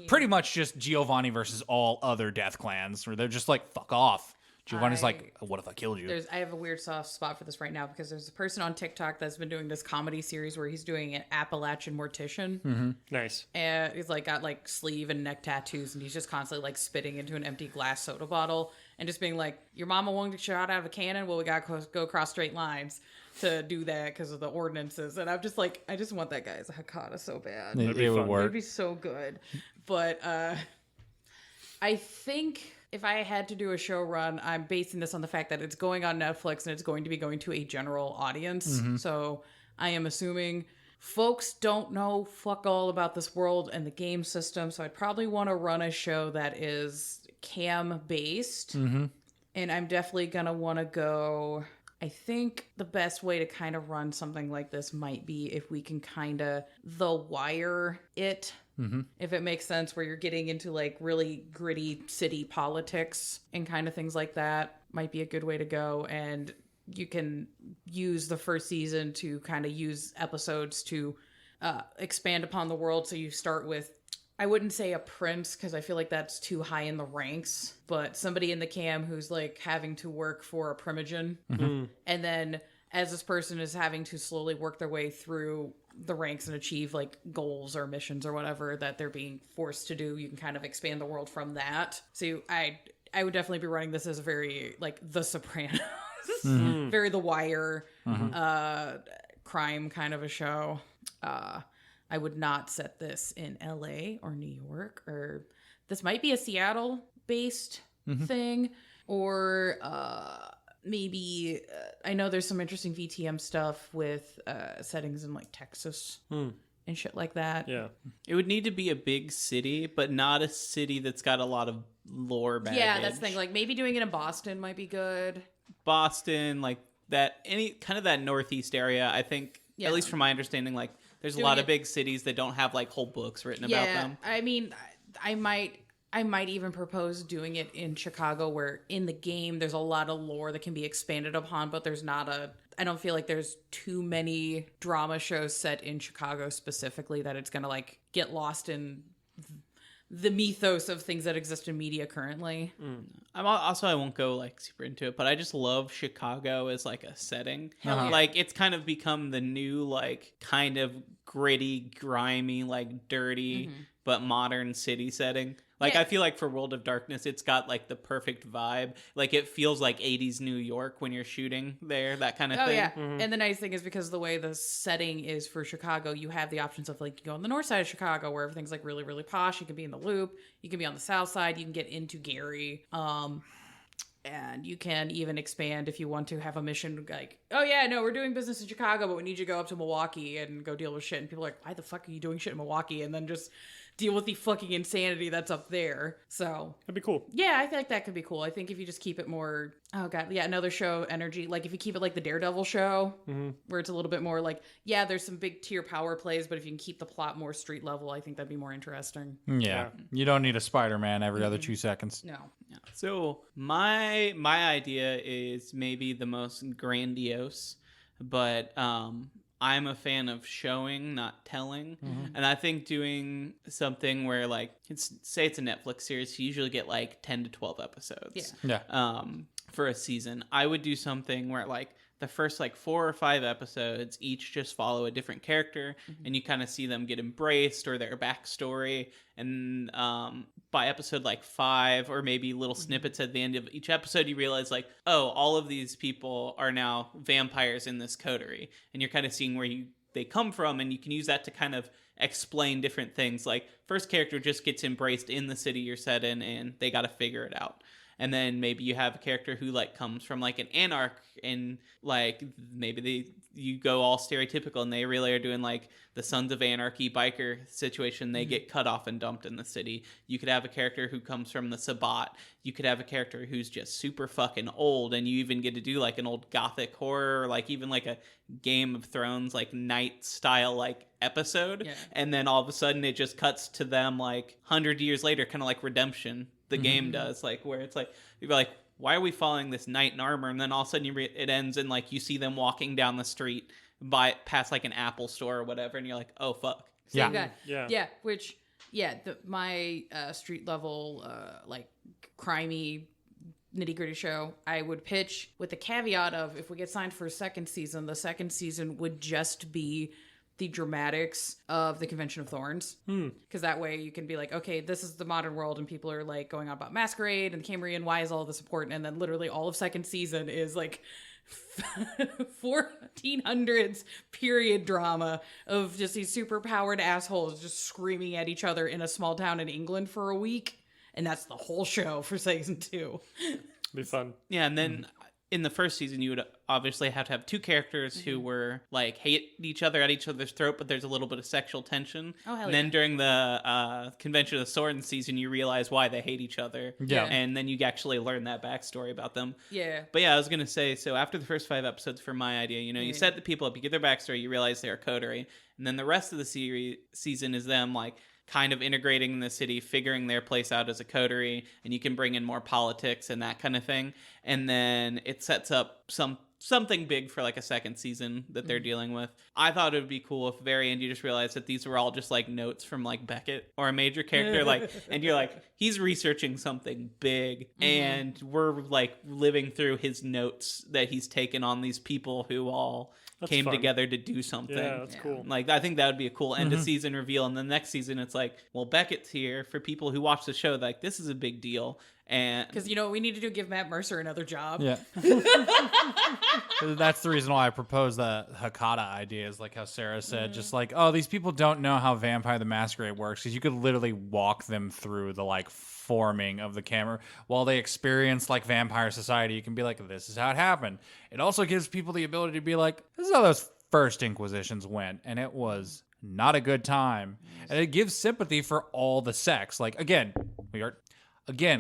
pretty much just Giovanni versus all other Death Clans, where they're just like, fuck off. Giovanni's like, what if I killed you? I have a weird soft spot for this right now because there's a person on TikTok that's been doing this comedy series where he's doing an Appalachian mortician. Mm-hmm. Nice. And he's like got like sleeve and neck tattoos, and he's just constantly like spitting into an empty glass soda bottle and just being like, your mama won't get shot out of a cannon? Well, we got to go across straight lines to do that because of the ordinances. And I'm just like, I just want that guy as a Hekata so bad. It would work. It'd be so good. But I think if I had to do a show run, I'm basing this on the fact that it's going on Netflix and it's going to be going to a general audience. Mm-hmm. So I am assuming folks don't know fuck all about this world and the game system. So I'd probably want to run a show that is cam based. Mm-hmm. And I'm definitely going to want to go. I think the best way to kind of run something like this might be if we can kind of The Wire it. Mm-hmm. If it makes sense, where you're getting into like really gritty city politics and kind of things like that, might be a good way to go. And you can use the first season to kind of use episodes to expand upon the world. So you start with, I wouldn't say a prince because I feel like that's too high in the ranks, but somebody in the cam who's like having to work for a primogen. Mm-hmm. And then as this person is having to slowly work their way through the ranks and achieve like goals or missions or whatever that they're being forced to do, you can kind of expand the world from that. So I would definitely be running this as a very like The Sopranos, Mm-hmm. very The Wire, Mm-hmm. crime kind of a show. I would not set this in LA or New York, or this might be a Seattle based thing, or maybe I know there's some interesting VTM stuff with settings in like Texas and shit like that. Yeah. It would need to be a big city, but not a city that's got a lot of lore baggage. Yeah, that's the thing. Like maybe doing it in Boston might be good. Boston, like that, any kind of that northeast area. I think, Yeah. at least from my understanding, like there's a lot of big cities that don't have like whole books written about them. I mean, I might even propose doing it in Chicago, where in the game there's a lot of lore that can be expanded upon, but I don't feel like there's too many drama shows set in Chicago specifically that it's gonna like get lost in the mythos of things that exist in media currently. I won't go like super into it, but I just love Chicago as like a setting. Hell yeah. Like it's kind of become the new like kind of gritty, grimy, like dirty but modern city setting. Like Yeah. I feel like for World of Darkness, it's got like the perfect vibe. Like it feels like 80s New York when you're shooting there, that kind of Oh thing. yeah, and the nice thing is because of the way the setting is for Chicago, you have the options of like you go on the north side of Chicago where everything's like really really posh. You can be in the Loop, you can be on the south side, you can get into Gary, and you can even expand if you want to have a mission like, oh yeah, no, we're doing business in Chicago, but we need you to go up to Milwaukee and go deal with shit. And people are like, why the fuck are you doing shit in Milwaukee? And then just deal with the fucking insanity that's up there. So That'd be cool. yeah, I feel like that could be cool. I think if you just keep it more, oh god, yeah, another show energy. Like if you keep it like the Daredevil show, where it's a little bit more like, yeah, there's some big tier power plays, but if you can keep the plot more street level, I think that'd be more interesting. Yeah. You don't need a Spider-Man every other 2 seconds. No. So my idea is maybe the most grandiose, but I'm a fan of showing, not telling. And I think doing something where like say it's a Netflix series, you usually get like 10 to 12 episodes. Yeah. For a season. I would do something where like the first like 4 or 5 episodes each just follow a different character and you kind of see them get embraced or their backstory, and by episode like 5 or maybe little snippets at the end of each episode you realize like, oh, all of these people are now vampires in this coterie, and you're kind of seeing where you they come from, and you can use that to kind of explain different things. Like, first character just gets embraced in the city you're set in, and they got to figure it out. And then maybe you have a character who like comes from like an anarch, and like maybe you go all stereotypical, and they really are doing like the Sons of Anarchy biker situation. They get cut off and dumped in the city. You could have a character who comes from the Sabbat. You could have a character who's just super fucking old, and you even get to do like an old gothic horror, or like even like a Game of Thrones like night style like episode. Yeah. And then all of a sudden it just cuts to them like 100 years later, kind of like Redemption. The game does, like, where it's like, you're like, why are we following this knight in armor? And then all of a sudden it ends and like you see them walking down the street past like an Apple store or whatever, and you're like, oh fuck. Same Yeah. guy. Yeah. Which, my street level, like, crimey, nitty gritty show, I would pitch with the caveat of, if we get signed for a second season, the second season would just be the dramatics of the Convention of Thorns, because that way you can be like, okay, this is the modern world, and people are like going on about Masquerade and the Cambrian, why is all this important? And then literally all of second season is like 1400s period drama of just these super powered assholes just screaming at each other in a small town in England for a week, and that's the whole show for season 2. Be fun. Yeah, and then in the first season, you would obviously have to have two characters who were like hate each other at each other's throat, but there's a little bit of sexual tension. Oh, hell and then during the Convention of Swords season, you realize why they hate each other. Yeah. And then you actually learn that backstory about them. Yeah. But yeah, I was going to say, so after the first 5 episodes, for my idea, you set the people up, you get their backstory, you realize they're a coterie, and then the rest of the season is them like kind of integrating in the city, figuring their place out as a coterie, and you can bring in more politics and that kind of thing. And then it sets up something big for like a second season that they're dealing with. I thought it would be cool if at the very end you just realized that these were all just like notes from like Beckett or a major character, like, and you're like, he's researching something big, and we're like living through his notes that he's taken on these people who all came fun. together to do something. Yeah, that's cool. Like, I think that would be a cool end of season reveal. And the next season, it's like, well, Beckett's here. For people who watch the show, like, this is a big deal. And Because, you know what we need to do? Give Matt Mercer another job. Yeah. That's the reason why I proposed the Hakata idea, is like how Sarah said, just like, oh, these people don't know how Vampire the Masquerade works, because you could literally walk them through the like forming of the camera while they experience like vampire society. You can be like, this is how it happened. It also gives people the ability to be like, this is how those first Inquisitions went, and it was not a good time. And it gives sympathy for all the sects. Like, again,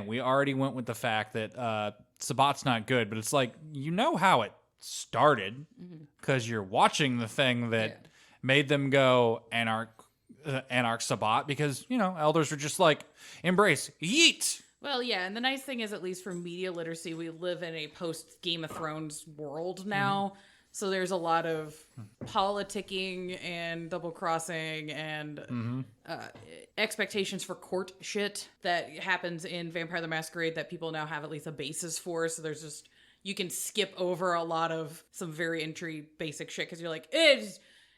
we already went with the fact that Sabbat's not good, but it's like, you know how it started, because you're watching the thing that made them go Anarch Sabbat, because, you know, elders were just like, embrace, yeet. Well, yeah, and the nice thing is, at least for media literacy, we live in a post-Game of Thrones world now. So there's a lot of politicking and double-crossing and expectations for court shit that happens in Vampire the Masquerade that people now have at least a basis for. So there's just, you can skip over a lot of some very entry basic shit, because you're like,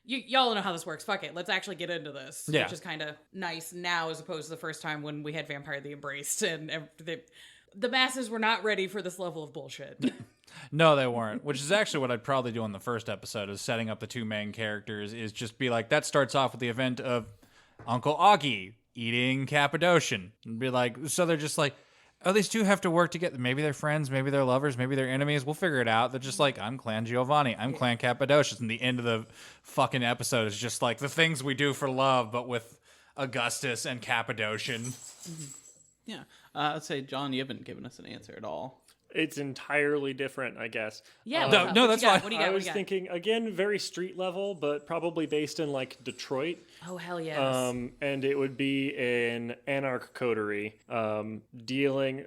y'all know how this works. Fuck it. Let's actually get into this. Yeah. Which is kind of nice now, as opposed to the first time when we had Vampire the Embraced, and the masses were not ready for this level of bullshit. No, they weren't. Which is actually what I'd probably do in the first episode, is setting up the two main characters, is just be like, that starts off with the event of Uncle Augie eating Cappadocian. And be like, so they're just like, oh, these two have to work together. Maybe they're friends, maybe they're lovers, maybe they're enemies. We'll figure it out. They're just like, I'm Clan Giovanni, I'm Clan Cappadocius. And the end of the fucking episode is just like the things we do for love, but with Augustus and Cappadocian. yeah, I'd say, John, you haven't given us an answer at all. It's entirely different, I guess. Yeah. No, that's fine. What do you got? I was thinking, again, very street level, but probably based in like Detroit. Oh, hell yes. And it would be an Anarch coterie dealing.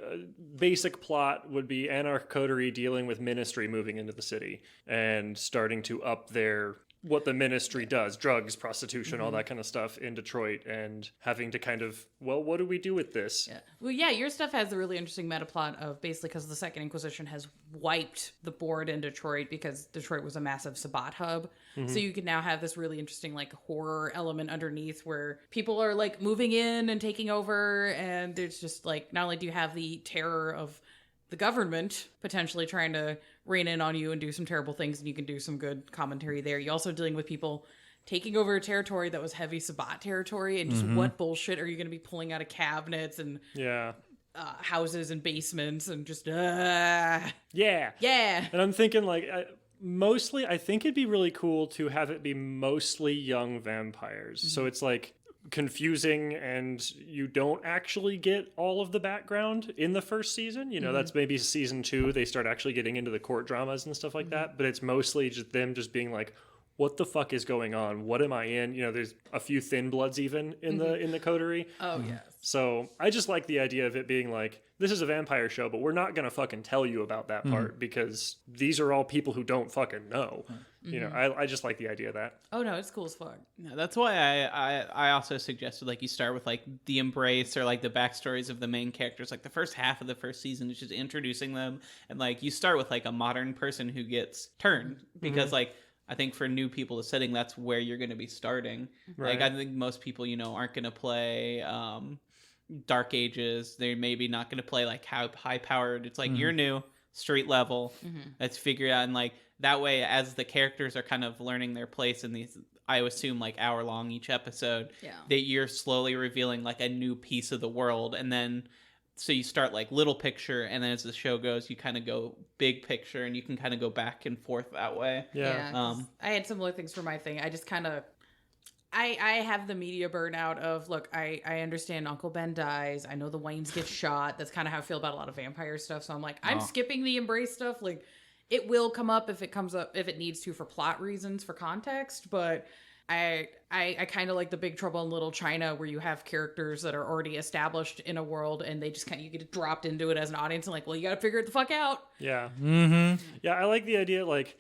Basic plot would be Anarch coterie dealing with ministry moving into the city and starting to up their what the ministry does, drugs, prostitution, all that kind of stuff in Detroit, and having to kind of, well, what do we do with this? Yeah. Well, yeah, your stuff has a really interesting meta plot of basically because the Second Inquisition has wiped the board in Detroit, because Detroit was a massive Sabbat hub. So you can now have this really interesting like horror element underneath, where people are like moving in and taking over, and there's just like, not only do you have the terror of the government potentially trying to rein in on you and do some terrible things, and you can do some good commentary there. You're also dealing with people taking over a territory that was heavy Sabbat territory, and just what bullshit are you going to be pulling out of cabinets and houses and basements and just yeah. And I'm thinking like mostly I think it'd be really cool to have it be mostly young vampires. So it's like confusing and you don't actually get all of the background in the first season. You know, that's maybe season 2 they start actually getting into the court dramas and stuff like that, but it's mostly just them just being like, what the fuck is going on? What am I in? You know, there's a few thin bloods even in the coterie. Oh, yes. So I just like the idea of it being like, this is a vampire show, but we're not going to fucking tell you about that part because these are all people who don't fucking know. You know, I just like the idea of that. Oh, no, it's cool as fuck. Yeah, that's why I also suggested like you start with like the embrace or like the backstories of the main characters. Like the first half of the first season is just introducing them. And like you start with like a modern person who gets turned because like, I think for new people to setting, that's where you're going to be starting. Right. Like I think most people, you know, aren't going to play Dark Ages. They're maybe not going to play like high powered. It's like you're new, street level. Let's figure it out. And like that way, as the characters are kind of learning their place in these, I assume like hour long each episode, that you're slowly revealing like a new piece of the world. And then so you start like little picture, and then as the show goes, you kind of go big picture, and you can kind of go back and forth that way. Yeah. I had similar things for my thing. I just kind of, I have the media burnout of, look, I understand Uncle Ben dies. I know the Waynes get shot. That's kind of how I feel about a lot of vampire stuff. So I'm like, I'm skipping the embrace stuff. Like, it will come up if it comes up, if it needs to for plot reasons, for context, but I kind of like the Big Trouble in Little China, where you have characters that are already established in a world, and they just kind of, you get dropped into it as an audience, and like, well, you got to figure it the fuck out. Yeah. Yeah, I like the idea. Like,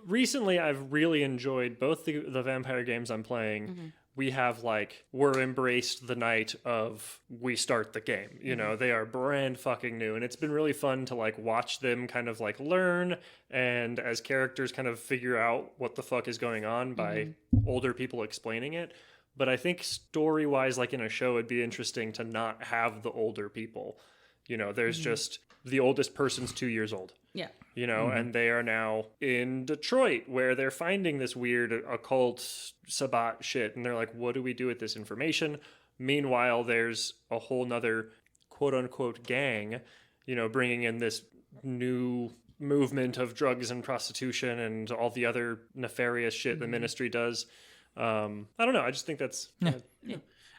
recently, I've really enjoyed both the vampire games I'm playing. We have like, we're embraced the night of we start the game. You know, they are brand fucking new, and it's been really fun to like watch them kind of like learn, and as characters kind of figure out what the fuck is going on by older people explaining it. But I think story-wise, like in a show, it'd be interesting to not have the older people. You know, there's just the oldest person's 2 years old. Yeah. You know, and they are now in Detroit, where they're finding this weird occult Sabbat shit. And they're like, what do we do with this information? Meanwhile, there's a whole nother quote unquote gang, you know, bringing in this new movement of drugs and prostitution and all the other nefarious shit the ministry does. I don't know. I just think that's...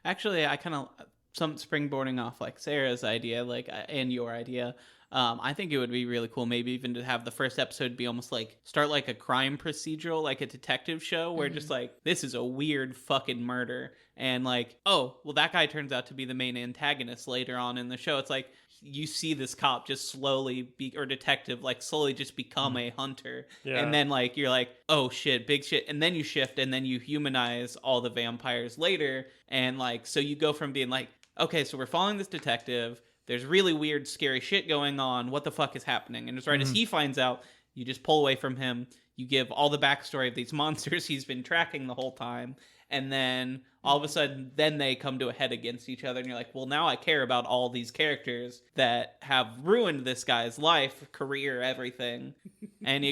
Actually, I kind of... some springboarding off like Sarah's idea, like, and your idea. I think it would be really cool, maybe even to have the first episode be almost like start like a crime procedural, like a detective show, where just like, this is a weird fucking murder, and like, oh, well, that guy turns out to be the main antagonist later on in the show. It's like you see this cop just slowly or detective like slowly just become a hunter, and then like you're like, oh shit, big shit, and then you shift and then you humanize all the vampires later, and like, so you go from being like, okay, so we're following this detective. There's really weird, scary shit going on. What the fuck is happening? And just right as he finds out, you just pull away from him. You give all the backstory of these monsters he's been tracking the whole time. And then all of a sudden, then they come to a head against each other. And you're like, well, now I care about all these characters that have ruined this guy's life, career, everything. And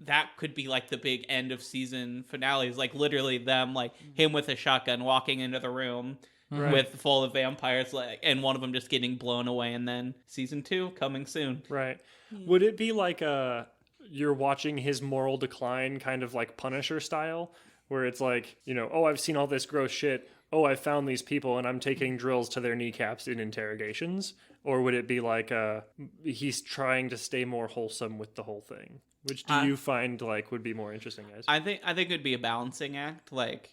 that could be like the big end of season finales. Like literally them, like him with a shotgun walking into the room. With full of vampires, like, and one of them just getting blown away, and then season 2 coming soon. Right. Would it be like you're watching his moral decline, kind of like Punisher style, where it's like, you know, oh, I've seen all this gross shit. Oh, I found these people, and I'm taking drills to their kneecaps in interrogations? Or would it be like he's trying to stay more wholesome with the whole thing? Which do you find like would be more interesting, guys? I think it'd be a balancing act, like.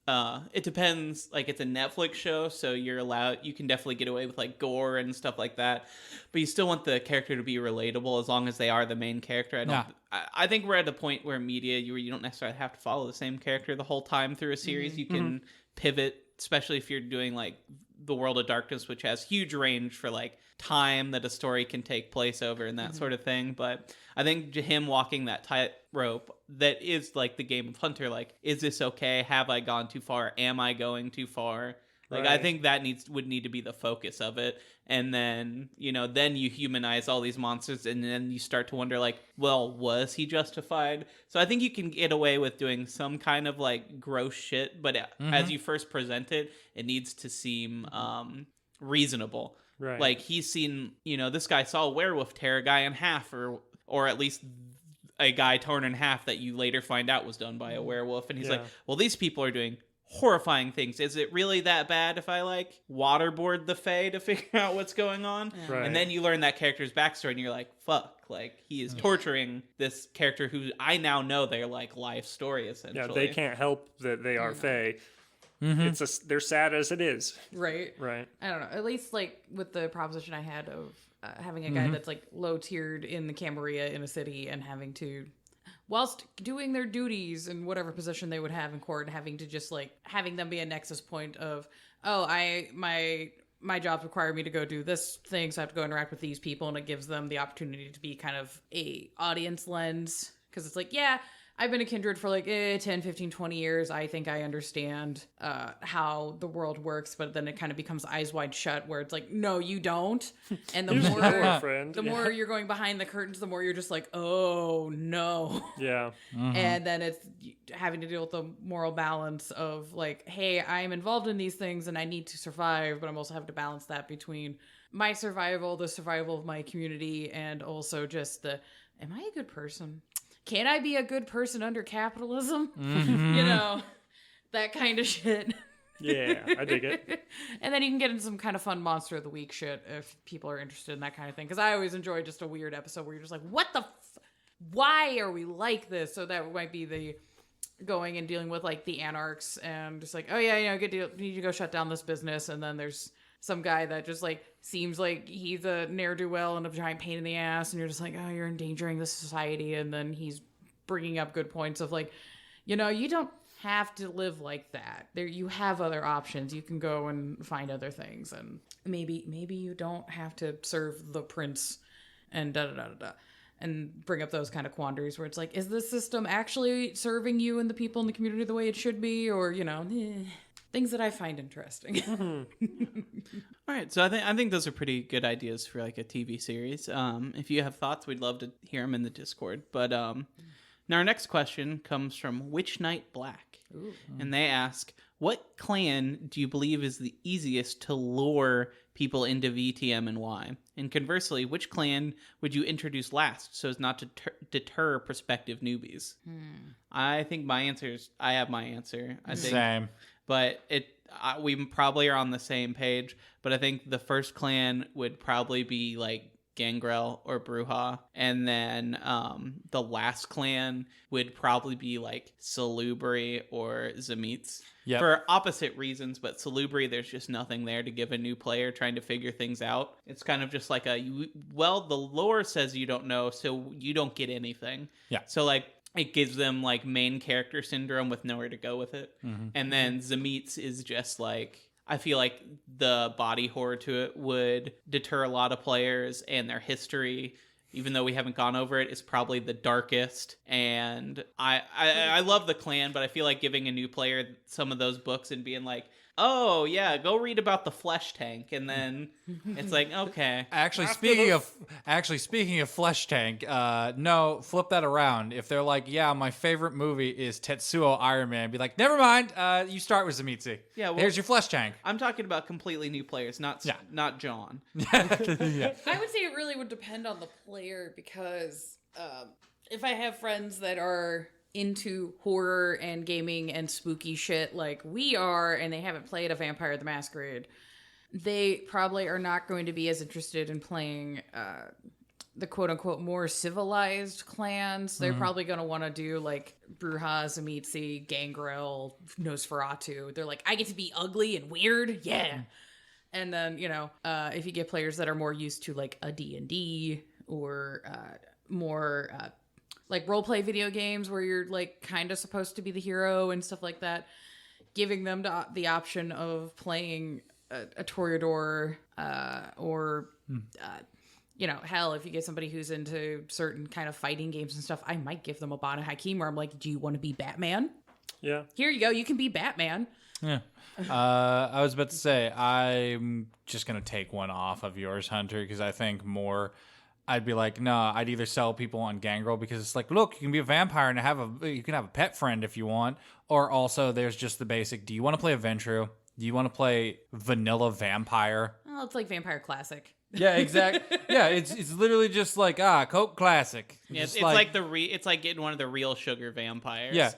It depends, like it's a Netflix show, so you can definitely get away with like gore and stuff like that, but you still want the character to be relatable as long as they are the main character. I think we're at a point where media, you don't necessarily have to follow the same character the whole time through a series. You can pivot, especially if you're doing like the World of Darkness, which has huge range for like time that a story can take place over and that sort of thing. But I think him walking that tightrope, that is like the game of Hunter, like, is this okay? Have I gone too far? Am I going too far? Like, I think that would need to be the focus of it. And then, then you humanize all these monsters, and then you start to wonder, like, well, was he justified? So I think you can get away with doing some kind of, like, gross shit, but as you first present it, it needs to seem reasonable. Right. Like, he's seen, this guy saw a werewolf tear a guy in half, or at least a guy torn in half that you later find out was done by a werewolf. And he's like, well, these people are doing horrifying things. Is it really that bad if I, like, waterboard the Fae to figure out what's going on? Yeah. Right. And then you learn that character's backstory, and you're like, fuck, like, he is torturing this character who I now know their, like, life story, essentially. Yeah, they can't help that they are Fae. They're sad as it is. Right. Right. I don't know. At least, like, with the proposition I had of having a guy that's, like, low-tiered in the Camarilla in a city and having to, whilst doing their duties in whatever position they would have in court, having to just, like, having them be a nexus point of, my jobs require me to go do this thing, so I have to go interact with these people, and it gives them the opportunity to be kind of a audience lens. Because it's like, yeah, I've been a kindred for like 10, 15, 20 years. I think I understand how the world works, but then it kind of becomes eyes wide shut where it's like, no, you don't. And the more you're going behind the curtains, the more you're just like, oh, no. Yeah. And then it's having to deal with the moral balance of like, hey, I'm involved in these things and I need to survive, but I'm also having to balance that between my survival, the survival of my community, and also just am I a good person? Can I be a good person under capitalism? That kind of shit. Yeah, I dig it. And then you can get into some kind of fun Monster of the Week shit if people are interested in that kind of thing. Because I always enjoy just a weird episode where you're just like, what the why are we like this? So that might be the going and dealing with like the anarchs and just like, oh yeah, good deal. You need to go shut down this business. And then there's some guy that just like seems like he's a ne'er-do-well and a giant pain in the ass, and you're just like, oh, you're endangering the society. And then he's bringing up good points of like, you don't have to live like that. There, you have other options. You can go and find other things, and maybe you don't have to serve the prince, and and bring up those kind of quandaries where it's like, is this system actually serving you and the people in the community the way it should be, or things that I find interesting. All right, so I think those are pretty good ideas for like a TV series. If you have thoughts, we'd love to hear them in the Discord. But now our next question comes from Witch Knight Black. Ooh. And they ask, what clan do you believe is the easiest to lure people into VTM and why? And conversely, which clan would you introduce last so as not to deter prospective newbies? I think I have my answer. I think, Same. but we probably are on the same page. But I think the first clan would probably be like Gangrel or Bruja, and then the last clan would probably be like Salubri or Zamitz. Yep. For opposite reasons, but Salubri, there's just nothing there to give a new player trying to figure things out. It's kind of just like the lore says you don't know, so you don't get anything. Yeah. So like it gives them like main character syndrome with nowhere to go with it. Mm-hmm. And then Zamitz is just like, I feel like the body horror to it would deter a lot of players, and their history, even though we haven't gone over it, is probably the darkest. And I love the clan, but I feel like giving a new player some of those books and being like, oh yeah, go read about the flesh tank, and then it's like, okay. Actually, speaking of flesh tank, no, flip that around. If they're like, yeah, my favorite movie is Tetsuo Iron Man, be like, never mind. You start with Zamitsu. Yeah, well, here's your flesh tank. I'm talking about completely new players, not John. Yeah. I would say it really would depend on the player, because if I have friends that are into horror and gaming and spooky shit like we are, and they haven't played a Vampire the Masquerade, they probably are not going to be as interested in playing the quote-unquote more civilized clans. They're probably going to want to do like Bruja, Zamitzi, Gangrel, Nosferatu. They're like, I get to be ugly and weird? Yeah. And then, if you get players that are more used to like a D&D or more like role-play video games where you're like kind of supposed to be the hero and stuff like that, giving them the option of playing a Toreador or hell, if you get somebody who's into certain kind of fighting games and stuff, I might give them a Bana Hakim where I'm like, do you want to be Batman? Yeah. Here you go. You can be Batman. Yeah. I was about to say, I'm just going to take one off of yours, Hunter, because I think more, I'd be like, no, I'd either sell people on Gangrel because it's like, look, you can be a vampire and you can have a pet friend if you want. Or also there's just the basic, do you want to play a Ventru? Do you want to play vanilla vampire? Oh, it's like Vampire Classic. Yeah, exactly. Yeah, it's literally just like Coke Classic. Yeah, Just it's like getting one of the real sugar vampires. Yeah.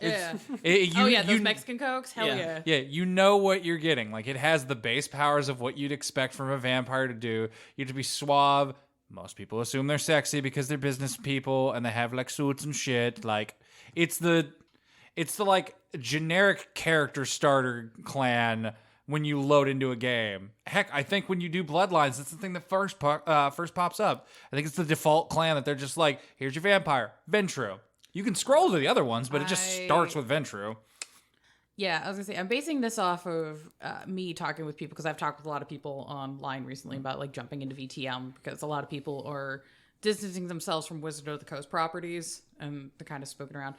Yeah. Those Mexican Cokes? Hell yeah. Yeah, you know what you're getting. Like, it has the base powers of what you'd expect from a vampire to do. You have to be suave. Most people assume they're sexy because they're business people and they have like suits and shit. Like, it's the like generic character starter clan when you load into a game. Heck, I think when you do Bloodlines, that's the thing that first pops up. I think it's the default clan that they're just like, here's your vampire, Ventru. You can scroll to the other ones, but it just starts with Ventru. Yeah, I was going to say, I'm basing this off of me talking with people, because I've talked with a lot of people online recently about like jumping into VTM, because a lot of people are distancing themselves from Wizard of the Coast properties, and they're kind of spoken around.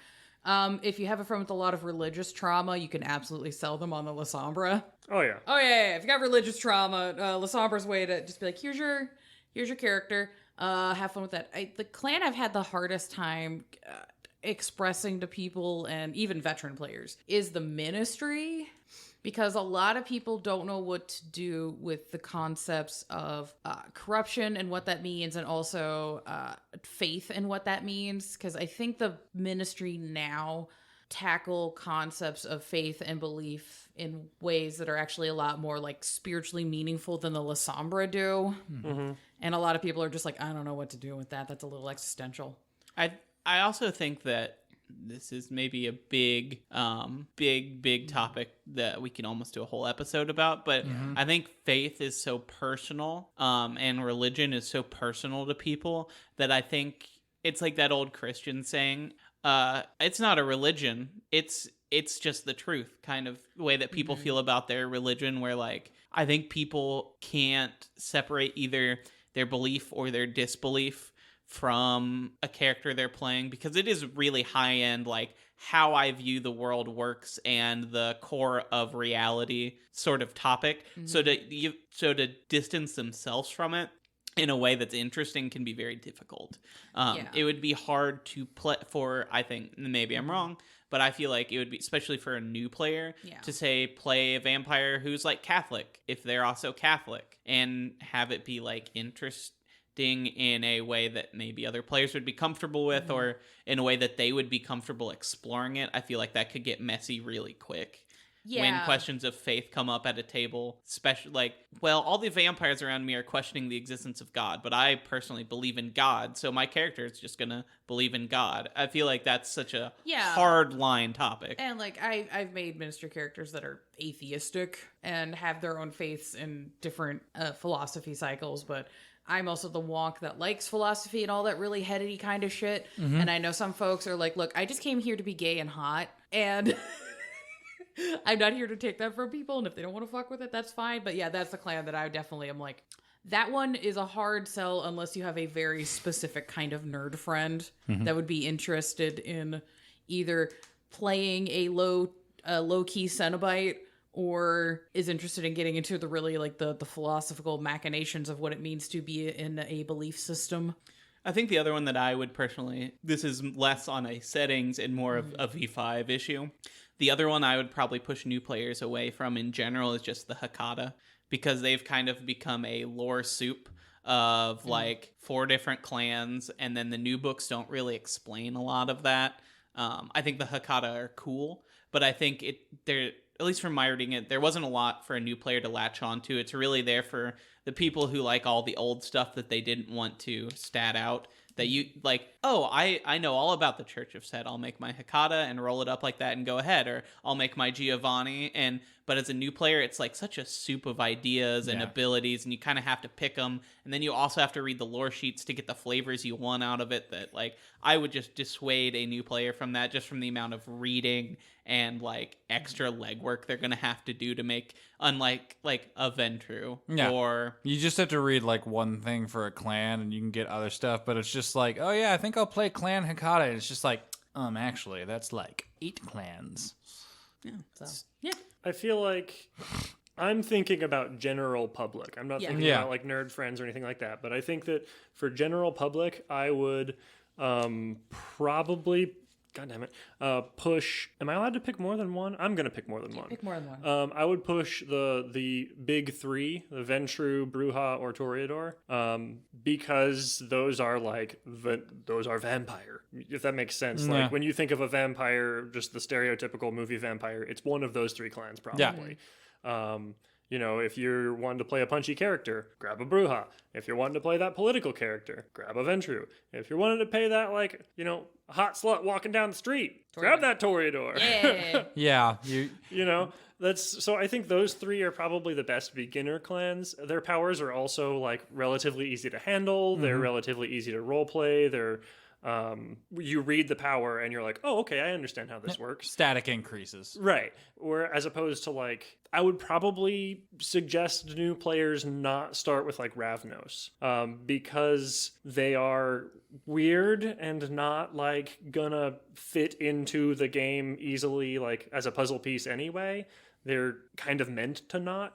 If you have a friend with a lot of religious trauma, you can absolutely sell them on the La Sombra. Oh yeah. Oh yeah. If you got religious trauma, La Sombra's way to just be like, here's your character. Have fun with that. The clan I've had the hardest time expressing to people, and even veteran players, is the Ministry. Because a lot of people don't know what to do with the concepts of corruption and what that means, and also faith and what that means. Because I think the Ministry now tackle concepts of faith and belief in ways that are actually a lot more like spiritually meaningful than the La Sombra do. Mm-hmm. And a lot of people are just like, I don't know what to do with that. That's a little existential. I also think that this is maybe a big topic that we can almost do a whole episode about. But I think faith is so personal, and religion is so personal to people, that I think it's like that old Christian saying, it's not a religion. It's just the truth, kind of way that people feel about their religion, where like, I think people can't separate either their belief or their disbelief from a character they're playing, because it is really high end, like how I view the world works and the core of reality sort of topic. So to distance themselves from it in a way that's interesting can be very difficult. It would be hard to play for, I think, maybe I'm wrong, but I feel like it would be, especially for a new player, to say play a vampire who's like Catholic, if they're also Catholic, and have it be like interesting in a way that maybe other players would be comfortable with, or in a way that they would be comfortable exploring it. I feel like that could get messy really quick. When questions of faith come up at a table, especially like, well, all the vampires around me are questioning the existence of God, but I personally believe in God, so my character is just gonna believe in God. I feel like that's such a hard line topic. And like I've made minister characters that are atheistic and have their own faiths in different philosophy cycles, but I'm also the wonk that likes philosophy and all that really heady kind of shit. And I know some folks are like, look, I just came here to be gay and hot, and I'm not here to take that from people, and if they don't want to fuck with it, that's fine. But yeah, that's the clan that I definitely am like, that one is a hard sell unless you have a very specific kind of nerd friend that would be interested in either playing a low-key Cenobite, or is interested in getting into the really like the philosophical machinations of what it means to be in a belief system. I think the other one that I would personally, this is less on a settings and more of a V5 issue. The other one I would probably push new players away from in general is just the Hecata, because they've kind of become a lore soup of like 4 different clans, and then the new books don't really explain a lot of that. I think the Hecata are cool, but I think they're, at least from my reading it, there wasn't a lot for a new player to latch onto. It's really there for the people who like all the old stuff that they didn't want to stat out. That you like, oh, I know all about the Church of Set. I'll make my Hecata and roll it up like that and go ahead. Or I'll make my Giovanni. But as a new player, it's like such a soup of ideas and abilities, and you kind of have to pick them. And then you also have to read the lore sheets to get the flavors you want out of it. That like, I would just dissuade a new player from that, just from the amount of reading and like extra legwork they're gonna have to do to make, unlike like a Ventru. Or you just have to read like one thing for a clan and you can get other stuff, but it's just like, oh yeah, I think I'll play clan Hecata, and it's just like, Actually, that's like 8 clans. Yeah. So yeah. I feel like I'm thinking about general public. I'm not thinking about like nerd friends or anything like that. But I think that for general public, I would probably, God damn it, push. Am I allowed to pick more than one? I'm gonna pick more than one. Pick more than one. I would push the big 3, the Ventrue, Bruja, or Toreador, because those are like those are vampire. If that makes sense. Like when you think of a vampire, just the stereotypical movie vampire, it's one of those 3 clans probably. Yeah. You know, if you're wanting to play a punchy character, grab a Bruja. If you're wanting to play that political character, grab a Ventrue. If you're wanting to pay that, like, you know, hot slut walking down the street, grab that Toreador. Yeah. Yeah. You know, so I think those 3 are probably the best beginner clans. Their powers are also like relatively easy to handle. They're relatively easy to roleplay. They're you read the power and you're like, oh, okay, I understand how this works. Static increases. Right. Or as opposed to like, I would probably suggest new players not start with like Ravnos, because they are weird and not like gonna fit into the game easily, like as a puzzle piece anyway. They're kind of meant to not.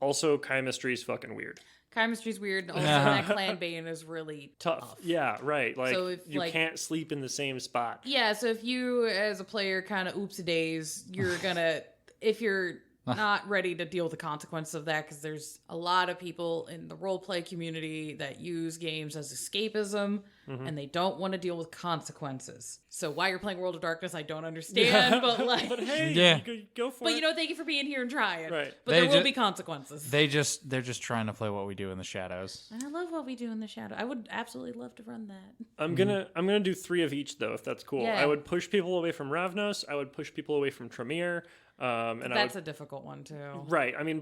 Also, chemistry is fucking weird. Chemistry's weird. Also, that clan bane is really tough. Yeah, right. Like, so if, you can't sleep in the same spot. Yeah, so if you, as a player, kind of oops-a-days, you're gonna, if you're not ready to deal with the consequences of that, because there's a lot of people in the roleplay community that use games as escapism, and they don't want to deal with consequences. So why you're playing World of Darkness, I don't understand, but like... But hey, you go for it. But you know, thank you for being here and trying. Right. But there will be consequences. They're just trying to play what we do in the shadows. And I love what we do in the shadow. I would absolutely love to run that. I'm gonna do 3 of each though, if that's cool. Yeah. I would push people away from Ravnos. I would push people away from Tremere. And that's a difficult one too. Right. I mean,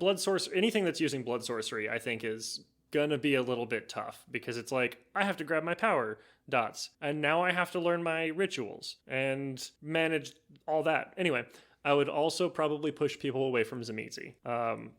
anything that's using blood sorcery, I think is gonna be a little bit tough, because it's like, I have to grab my power dots and now I have to learn my rituals and manage all that. Anyway, I would also probably push people away from Tzimisce.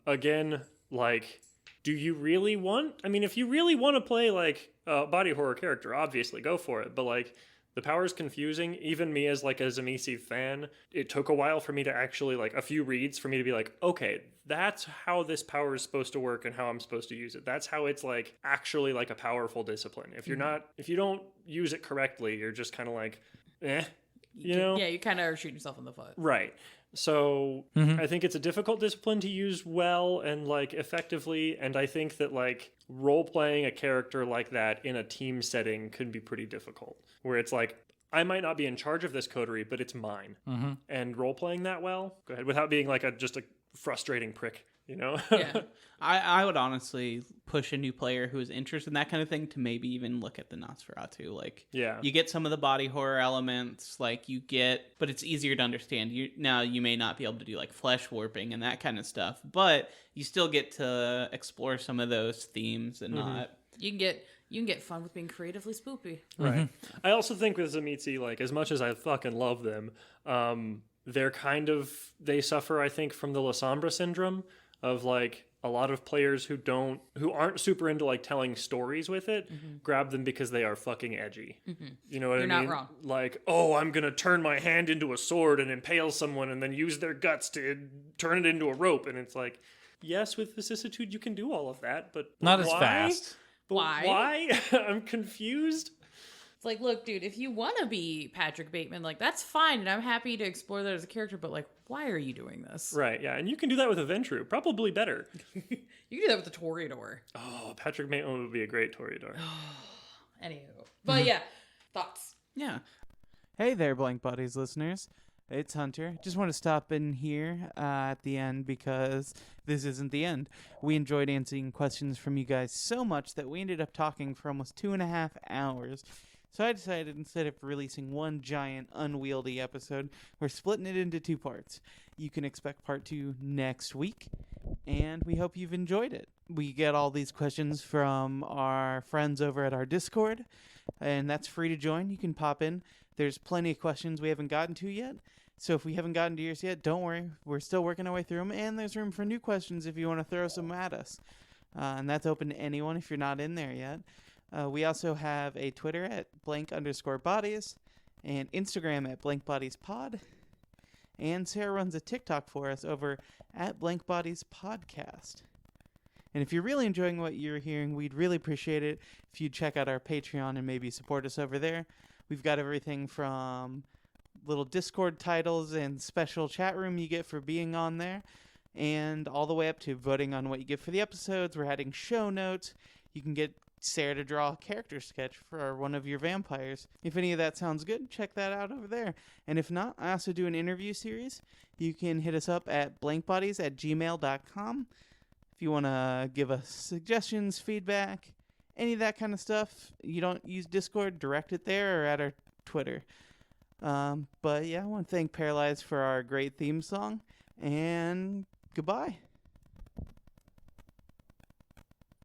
Again, like, do you really want, I mean, if you really want to play like a body horror character, obviously go for it, but like, the power's confusing. Even me as like a Tzimisce fan, it took a while for me to actually, like, a few reads for me to be like, okay, that's how this power is supposed to work and how I'm supposed to use it. That's how it's like actually like a powerful discipline. If you don't use it correctly, you're just kind of like, you know? Yeah, you kind of are shooting yourself in the foot. Right. So I think it's a difficult discipline to use well and like effectively, and I think that like role playing a character like that in a team setting could be pretty difficult, where it's like, I might not be in charge of this coterie, but it's mine. And role playing that well, go ahead, without being like just a frustrating prick, you know? Yeah. I would honestly push a new player who is interested in that kind of thing to maybe even look at the Nosferatu. Like, you get some of the body horror elements, like you get, but it's easier to understand. Now you may not be able to do like flesh warping and that kind of stuff, but you still get to explore some of those themes and not. You can get fun with being creatively spoopy. Right. I also think with Tzimisce, like, as much as I fucking love them, they suffer, I think, from the La Sombra syndrome of like, a lot of players who aren't super into like telling stories with it, grab them because they are fucking edgy. You know what I mean? You're not wrong. Like, oh, I'm gonna turn my hand into a sword and impale someone and then use their guts to turn it into a rope. And it's like, yes, with vicissitude you can do all of that, but not why? as fast. But Why? Why? I'm confused. It's like, look, dude, if you want to be Patrick Bateman, like, that's fine, and I'm happy to explore that as a character, but, like, why are you doing this? Right, yeah, and you can do that with a Ventrue, probably better. You can do that with the Toreador. Oh, Patrick Bateman would be a great Toreador. Anywho. But, yeah, thoughts? Yeah. Hey there, Blank Bodies listeners. It's Hunter. Just want to stop in here at the end because this isn't the end. We enjoyed answering questions from you guys so much that we ended up talking for almost 2.5 hours. So I decided, instead of releasing one giant unwieldy episode, we're splitting it into 2 parts. You can expect part 2 next week, and we hope you've enjoyed it. We get all these questions from our friends over at our Discord, and that's free to join. You can pop in. There's plenty of questions we haven't gotten to yet. So if we haven't gotten to yours yet, don't worry. We're still working our way through them, and there's room for new questions if you want to throw some at us. And that's open to anyone if you're not in there yet. We also have a Twitter at @blank_bodies, and Instagram at blankbodiespod. And Sarah runs a TikTok for us over at blankbodiespodcast. And if you're really enjoying what you're hearing, we'd really appreciate it if you'd check out our Patreon and maybe support us over there. We've got everything from little Discord titles and special chat room you get for being on there, and all the way up to voting on what you get for the episodes. We're adding show notes. You can get Sarah to draw a character sketch for one of your vampires. If any of that sounds good, check that out over there. And if not, I also do an interview series. You can hit us up at blankbodies@gmail.com if you want to give us suggestions, feedback, any of that kind of stuff. You don't use Discord, direct it there or at our Twitter. But yeah, I want to thank Paralyze for our great theme song, and goodbye.